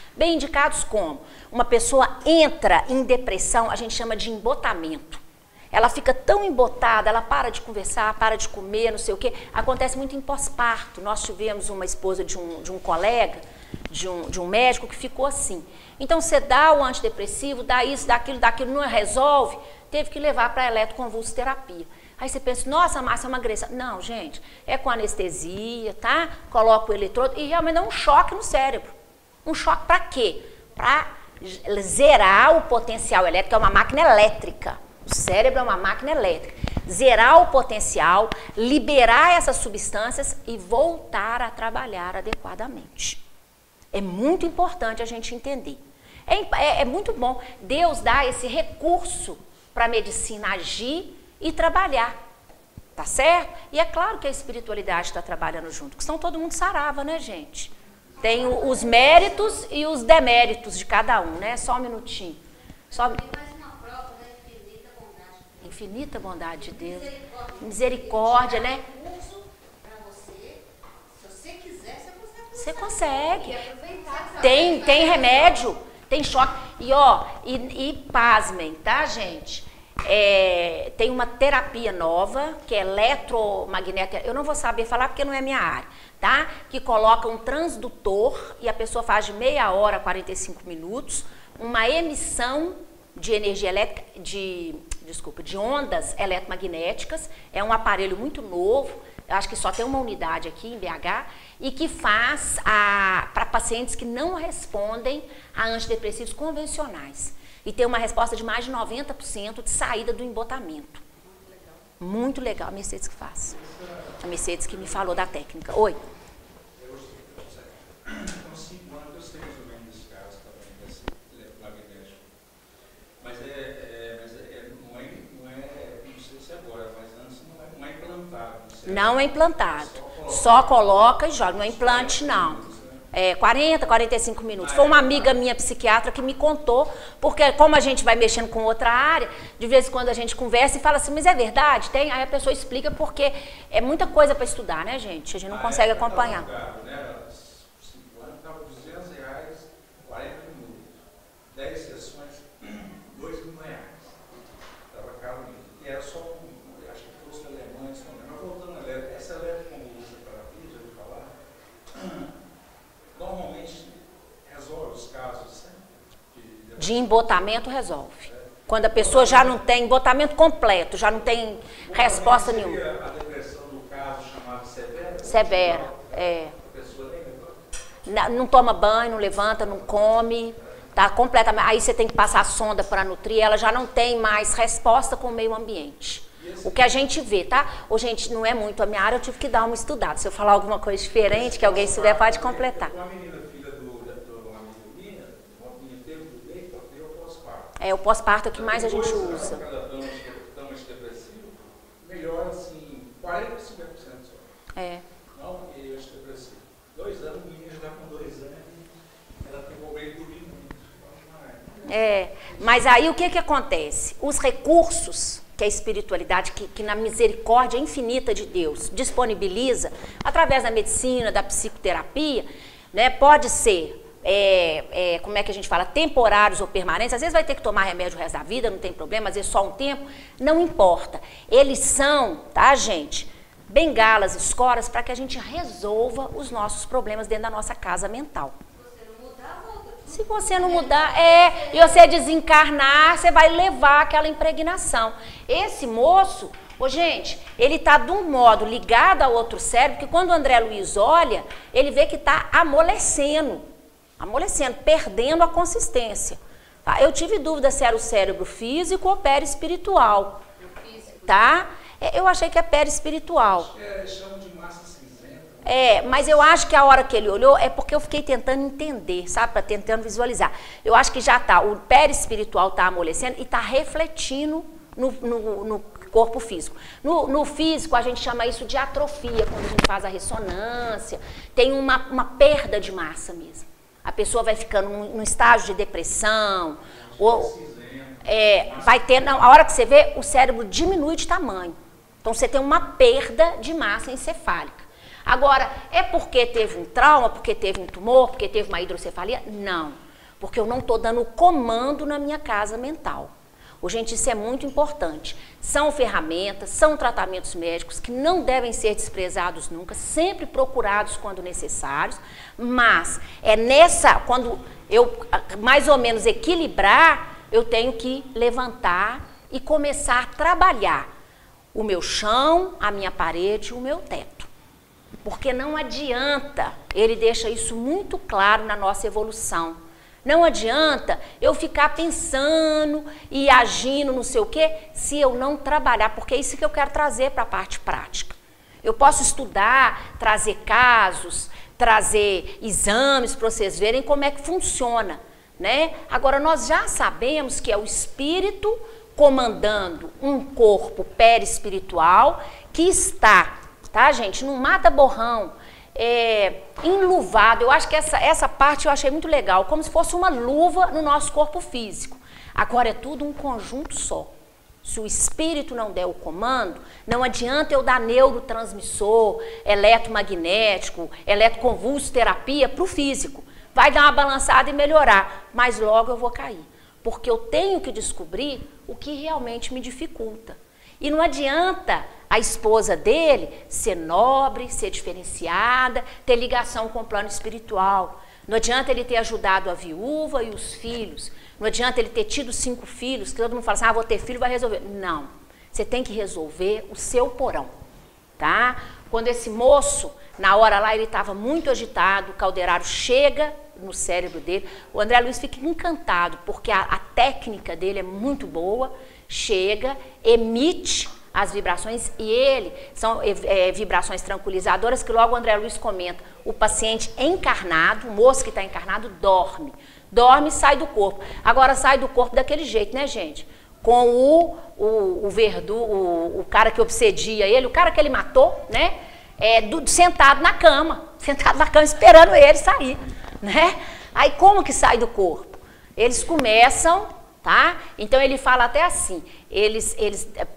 como? Uma pessoa entra em depressão, a gente chama de embotamento. Ela fica tão embotada, ela para de conversar, para de comer, não sei o quê. Acontece muito em pós-parto. Nós tivemos uma esposa de um colega, de um médico, que ficou assim. Então, você dá o antidepressivo, dá isso, dá aquilo, não resolve, teve que levar para a eletroconvulsoterapia. Aí você pensa, nossa, Márcia, é uma agressão. Não, gente, é com anestesia, tá? Coloca o eletrodo e realmente dá um choque no cérebro. Um choque para quê? Para zerar o potencial elétrico, é uma máquina elétrica. O cérebro é uma máquina elétrica. Zerar o potencial, liberar essas substâncias e voltar a trabalhar adequadamente. É muito importante a gente entender. É muito bom. Deus dá esse recurso para a medicina agir e trabalhar. Tá certo? E é claro que a espiritualidade está trabalhando junto, porque senão todo mundo sarava, né, gente? Tem os méritos e os deméritos de cada um, né? Só um minutinho. Só... Tem mais uma prova da infinita bondade. Infinita bondade de Deus. Misericórdia, né? Recurso para você. Se você quiser, você consegue. E aproveitar. Tem remédio, tem choque. E ó, e pasmem, tá, gente? Tem uma terapia nova, que é eletromagnética, eu não vou saber falar porque não é minha área, tá? Que coloca um transdutor e a pessoa faz de meia hora a 45 minutos, uma emissão de energia elétrica, de ondas eletromagnéticas, é um aparelho muito novo, eu acho que só tem uma unidade aqui em BH, e que faz para pacientes que não respondem a antidepressivos convencionais. E tem uma resposta de mais de 90% de saída do embotamento. Muito legal. A Mercedes que faz. A Mercedes que me falou da técnica. Oi. Então, 5 anos eu sei mais ou menos desse caso também, desse eletromagnético. Mas não sei se agora, mas antes não é implantado. Não é implantado. Só coloca e joga. Não é implante, não. 40, 45 minutos. Foi uma amiga minha psiquiatra que me contou, porque como a gente vai mexendo com outra área, de vez em quando a gente conversa e fala assim, mas é verdade? Tem? Aí a pessoa explica porque é muita coisa para estudar, né, gente? A gente não consegue acompanhar. Né? 5 anos estava R$200, 40 minutos. 10 sessões, R$2.000. Estava caro mesmo. E era só acho que fosse alemães também. Mas voltando a essa eletroconvulsoterapia, já ouviu falar? Normalmente resolve os casos de embotamento, resolve. Quando a pessoa já não tem embotamento completo, já não tem resposta nenhuma. A depressão do caso chamada severa? Severa, A pessoa nem não toma banho, não levanta, não come, tá completamente. Aí você tem que passar a sonda para nutrir, ela já não tem mais resposta com o meio ambiente. O que a gente vê, tá? Ô, gente, não é muito a minha área, eu tive que dar uma estudada. Se eu falar alguma coisa diferente, que alguém souber, pode completar. Uma menina, filha do amigo minha, teve do leito, teve o pós-parto. O pós-parto é o que mais a gente usa. Cada toma antidepressivo, melhora assim, 40% a 50% só. Não, e antidepressivo. 2 anos, a menina já está com 2 anos, ela tem problema de dormir muito. Mas aí o que acontece? Os recursos que a espiritualidade, que na misericórdia infinita de Deus disponibiliza, através da medicina, da psicoterapia, né, pode ser, como é que a gente fala, temporários ou permanentes, às vezes vai ter que tomar remédio o resto da vida, não tem problema, às vezes só um tempo, não importa. Eles são, tá, gente, bengalas, escoras, para que a gente resolva os nossos problemas dentro da nossa casa mental. Se você não mudar, e você desencarnar, você vai levar aquela impregnação. Esse moço, gente, ele está de um modo ligado ao outro cérebro, que quando o André Luiz olha, ele vê que está amolecendo, perdendo a consistência. Tá? Eu tive dúvida se era o cérebro físico ou perispiritual. Tá? Eu achei que é perispiritual. Chama de massa cinzenta. Mas eu acho que a hora que ele olhou é porque eu fiquei tentando entender, sabe? Tentando visualizar. Eu acho que já está, o perispiritual está amolecendo e está refletindo no corpo físico. No físico, a gente chama isso de atrofia, quando a gente faz a ressonância. Tem uma perda de massa mesmo. A pessoa vai ficando num estágio de depressão. Vai ter, a hora que você vê, o cérebro diminui de tamanho. Então, você tem uma perda de massa encefálica. Agora, é porque teve um trauma, porque teve um tumor, porque teve uma hidrocefalia? Não, porque eu não estou dando comando na minha casa mental. Gente, isso é muito importante. São ferramentas, são tratamentos médicos que não devem ser desprezados nunca, sempre procurados quando necessários, mas quando eu mais ou menos equilibrar, eu tenho que levantar e começar a trabalhar. o meu chão, a minha parede, o meu teto. Porque não adianta, ele deixa isso muito claro na nossa evolução. Não adianta eu ficar pensando e agindo não sei o quê, se eu não trabalhar, porque é isso que eu quero trazer para a parte prática. Eu posso estudar, trazer casos, trazer exames para vocês verem como é que funciona, né? Agora, nós já sabemos que é o espírito comandando um corpo perispiritual que está, tá, gente? Não mata borrão, enluvado. Eu acho que essa parte eu achei muito legal, como se fosse uma luva no nosso corpo físico. Agora é tudo um conjunto só. Se o espírito não der o comando, não adianta eu dar neurotransmissor, eletromagnético, eletroconvulso terapia para o físico. Vai dar uma balançada e melhorar, mas logo eu vou cair. Porque eu tenho que descobrir o que realmente me dificulta. E não adianta a esposa dele ser nobre, ser diferenciada, ter ligação com o plano espiritual. Não adianta ele ter ajudado a viúva e os filhos. Não adianta ele ter tido 5 filhos, que todo mundo fala assim, vou ter filho, vai resolver. Não, você tem que resolver o seu porão, tá? Quando esse moço, na hora lá, ele estava muito agitado, o caldeirado chega no cérebro dele, o André Luiz fica encantado, porque a técnica dele é muito boa, chega, emite as vibrações e ele, são vibrações tranquilizadoras que logo o André Luiz comenta, o paciente encarnado, o moço que está encarnado, dorme e sai do corpo. Agora sai do corpo daquele jeito, né, gente? Com o cara que obsedia ele, o cara que ele matou, né? Sentado na cama esperando ele sair, né? Aí como que sai do corpo? Eles começam, tá? Então ele fala até assim, eles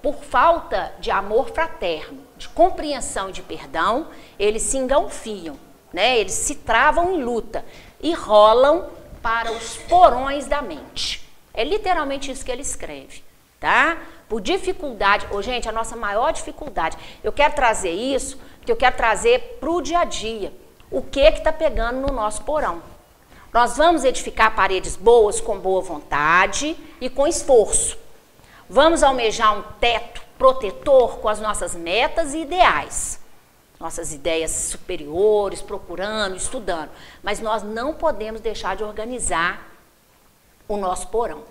por falta de amor fraterno, de compreensão e de perdão, eles se engalfiam, né? Eles se travam em luta e rolam para os porões da mente. É literalmente isso que ele escreve, tá? Por dificuldade, gente, a nossa maior dificuldade, eu quero trazer isso, porque eu quero trazer para o dia a dia, o que está pegando no nosso porão. Nós vamos edificar paredes boas com boa vontade e com esforço. Vamos almejar um teto protetor com as nossas metas e ideais. Nossas ideias superiores, procurando, estudando. Mas nós não podemos deixar de organizar o nosso porão.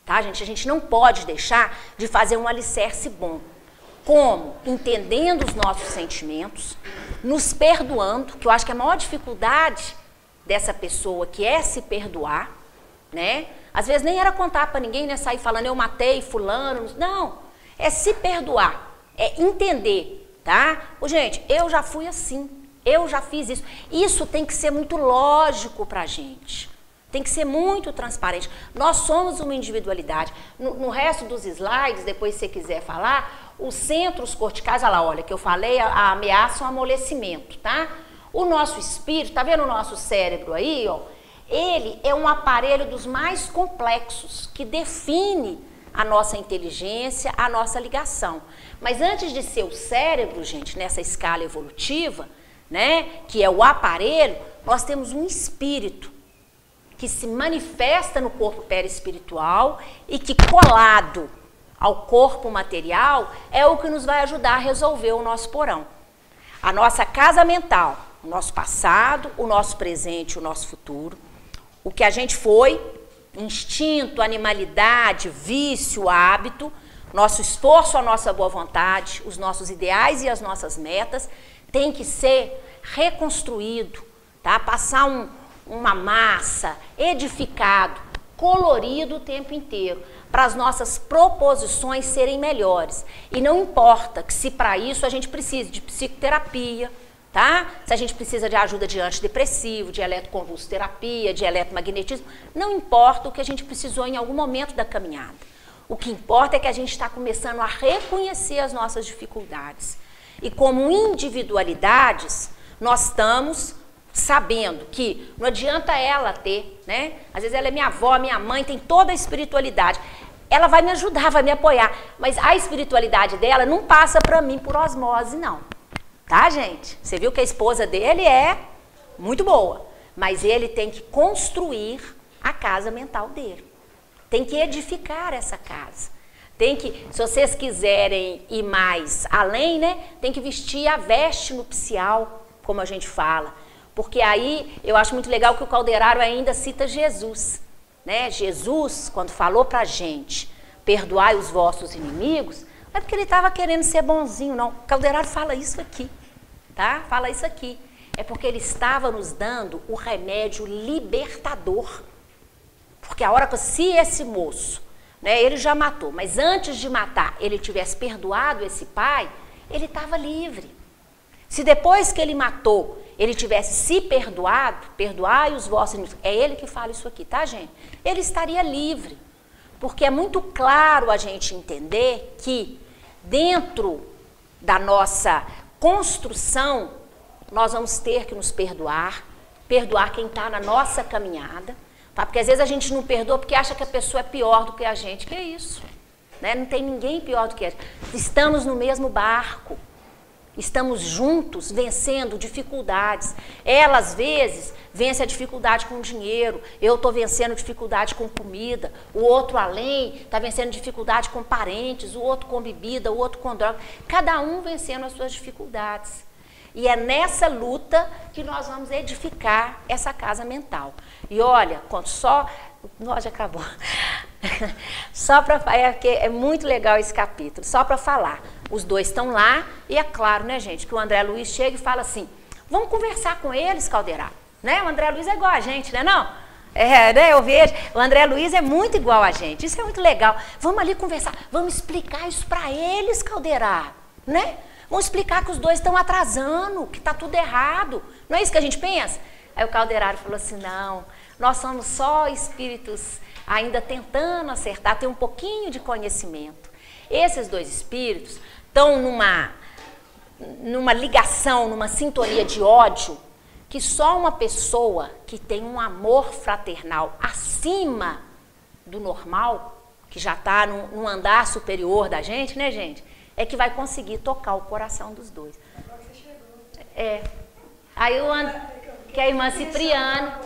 Tá, gente? A gente não pode deixar de fazer um alicerce bom. Como? Entendendo os nossos sentimentos, nos perdoando, que eu acho que a maior dificuldade dessa pessoa que é se perdoar, né? Às vezes nem era contar para ninguém, né? Sair falando, eu matei fulano. Não, é se perdoar, é entender. Tá? Gente, eu já fui assim, eu já fiz isso. Isso tem que ser muito lógico pra gente. Tem que ser muito transparente. Nós somos uma individualidade. No resto dos slides, depois se você quiser falar, os centros corticais, olha lá, olha, que eu falei, a ameaça, o amolecimento, tá? O nosso espírito, tá vendo o nosso cérebro aí, ó? Ele é um aparelho dos mais complexos, que define a nossa inteligência, a nossa ligação. Mas antes de ser o cérebro, gente, nessa escala evolutiva, né, que é o aparelho, nós temos um espírito que se manifesta no corpo perispiritual e que colado ao corpo material é o que nos vai ajudar a resolver o nosso porão. A nossa casa mental, o nosso passado, o nosso presente, o nosso futuro, o que a gente foi, instinto, animalidade, vício, hábito, nosso esforço, a nossa boa vontade, os nossos ideais e as nossas metas tem que ser reconstruído, tá? Passar uma massa, edificado, colorido o tempo inteiro, para as nossas proposições serem melhores. E não importa que se para isso a gente precise de psicoterapia, tá? Se a gente precisa de ajuda de antidepressivo, de eletroconvulsoterapia, de eletromagnetismo, não importa o que a gente precisou em algum momento da caminhada. O que importa é que a gente está começando a reconhecer as nossas dificuldades. E como individualidades, nós estamos sabendo que não adianta ela ter, né? Às vezes ela é minha avó, minha mãe, tem toda a espiritualidade. Ela vai me ajudar, vai me apoiar, mas a espiritualidade dela não passa para mim por osmose, não. Tá, gente? Você viu que a esposa dele é muito boa, mas ele tem que construir a casa mental dele. Tem que edificar essa casa. Tem que, se vocês quiserem ir mais além, né, tem que vestir a veste nupcial, como a gente fala. Porque aí eu acho muito legal que o Calderaro ainda cita Jesus, né? Jesus, quando falou pra gente, perdoai os vossos inimigos, não é porque ele estava querendo ser bonzinho, não. O Calderaro fala isso aqui, tá? Fala isso aqui. É porque ele estava nos dando o remédio libertador. Porque a hora que, se esse moço, né, ele já matou, mas antes de matar, ele tivesse perdoado esse pai, ele estava livre. Se depois que ele matou, ele tivesse se perdoado, perdoai os vossos inimigos, é ele que fala isso aqui, tá, gente? Ele estaria livre. Porque é muito claro a gente entender que dentro da nossa construção, nós vamos ter que nos perdoar quem está na nossa caminhada, tá? Porque às vezes a gente não perdoa porque acha que a pessoa é pior do que a gente. Que é isso? Né? Não tem ninguém pior do que a gente. Estamos no mesmo barco. Estamos juntos vencendo dificuldades. Ela, às vezes, vence a dificuldade com dinheiro. Eu estou vencendo dificuldade com comida. O outro além está vencendo dificuldade com parentes. O outro com bebida, o outro com droga. Cada um vencendo as suas dificuldades. E é nessa luta que nós vamos edificar essa casa mental. E olha, só... Nossa, já acabou. Só para... É muito legal esse capítulo. Só para falar. Os dois estão lá e é claro, né, gente, que o André Luiz chega e fala assim, vamos conversar com eles, Calderaro. Né? O André Luiz é igual a gente, né, não? Né, eu vejo, o André Luiz é muito igual a gente. Isso é muito legal. Vamos ali conversar, vamos explicar isso para eles, Calderaro, né? Vamos explicar que os dois estão atrasando, que está tudo errado. Não é isso que a gente pensa? Aí o Calderaro falou assim, não, nós somos só espíritos ainda tentando acertar, tem um pouquinho de conhecimento. Esses dois espíritos estão numa ligação, numa sintonia de ódio, que só uma pessoa que tem um amor fraternal acima do normal, que já está num andar superior da gente, né, gente? É que vai conseguir tocar o coração dos dois. Aí que a irmã Cipriana...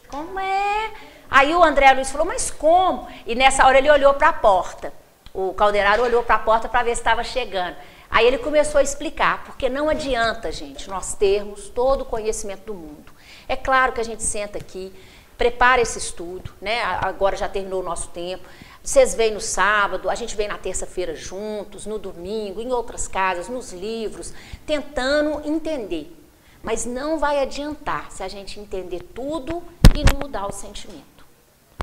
Como é? Aí o André Luiz falou, mas como? E nessa hora ele olhou para a porta. O Calderaro olhou para a porta para ver se estava chegando. Aí ele começou a explicar, porque não adianta, gente, nós termos todo o conhecimento do mundo. É claro que a gente senta aqui, prepara esse estudo, né? Agora já terminou o nosso tempo. Vocês vêm no sábado, a gente vem na terça-feira juntos, no domingo, em outras casas, nos livros, tentando entender. Mas não vai adiantar se a gente entender tudo e não mudar o sentimento.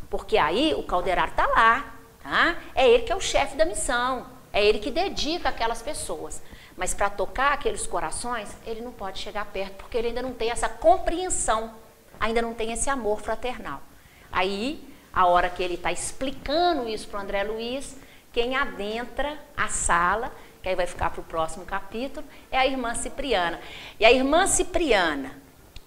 Porque aí o Calderaro está lá, tá? É ele que é o chefe da missão, é ele que dedica aquelas pessoas. Mas para tocar aqueles corações, ele não pode chegar perto, porque ele ainda não tem essa compreensão, ainda não tem esse amor fraternal. Aí, a hora que ele está explicando isso para o André Luiz, quem adentra a sala, que aí vai ficar para o próximo capítulo, é a irmã Cipriana. E a irmã Cipriana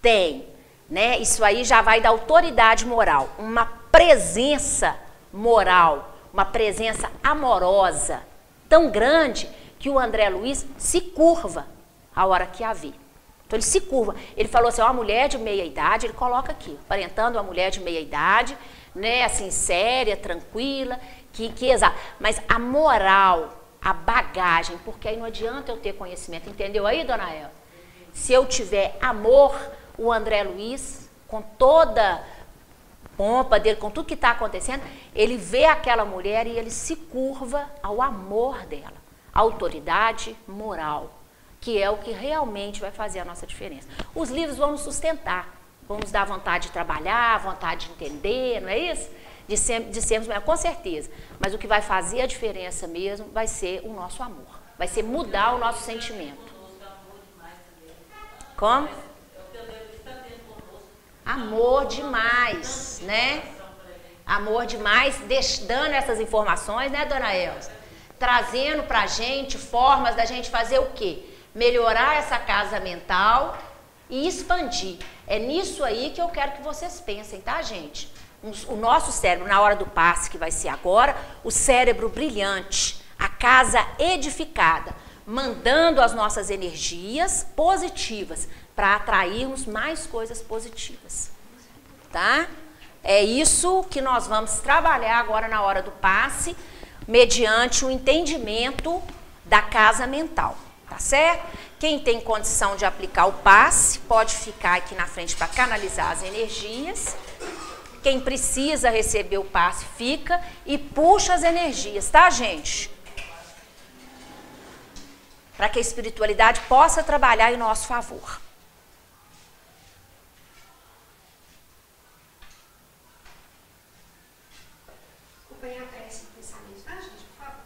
tem, né, isso aí já vai da autoridade moral, uma presença moral, uma presença amorosa tão grande que o André Luiz se curva a hora que a vê. Então ele se curva. Ele falou assim, uma mulher de meia idade, ele coloca aqui, aparentando uma mulher de meia idade, né, assim, séria, tranquila, que exato. Mas a moral, a bagagem, porque aí não adianta eu ter conhecimento, entendeu aí, dona Elza? Se eu tiver amor, o André Luiz, com toda pompa dele, com tudo que está acontecendo, ele vê aquela mulher e ele se curva ao amor dela, a autoridade moral, que é o que realmente vai fazer a nossa diferença. Os livros vão nos sustentar, vão nos dar vontade de trabalhar, vontade de entender, não é isso? De sermos, com certeza. Mas o que vai fazer a diferença mesmo vai ser o nosso amor, vai ser mudar o nosso sentimento. Como? Amor demais, né? Amor demais, dando essas informações, né, dona Elza? Trazendo pra gente formas da gente fazer o quê? Melhorar essa casa mental e expandir. É nisso aí que eu quero que vocês pensem, tá, gente? O nosso cérebro, na hora do passe, que vai ser agora, o cérebro brilhante, a casa edificada, mandando as nossas energias positivas para atrairmos mais coisas positivas, tá? É isso que nós vamos trabalhar agora na hora do passe, mediante o entendimento da casa mental, tá certo? Quem tem condição de aplicar o passe pode ficar aqui na frente para canalizar as energias. Quem precisa receber o passe fica e puxa as energias, tá, gente? Para que a espiritualidade possa trabalhar em nosso favor. Acompanhar a prece do pensamento, tá, gente, por favor?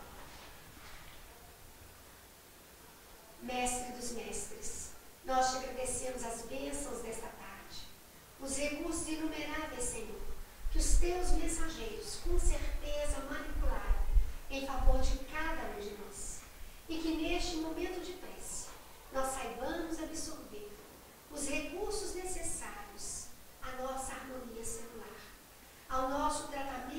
Mestre dos mestres, nós te agradecemos as bênçãos desta tarde, os recursos inumeráveis, Senhor, que os teus mensageiros com certeza manipularam em favor de cada um de nós. E que neste momento de prece nós saibamos absorver os recursos necessários à nossa harmonia celular, ao nosso tratamento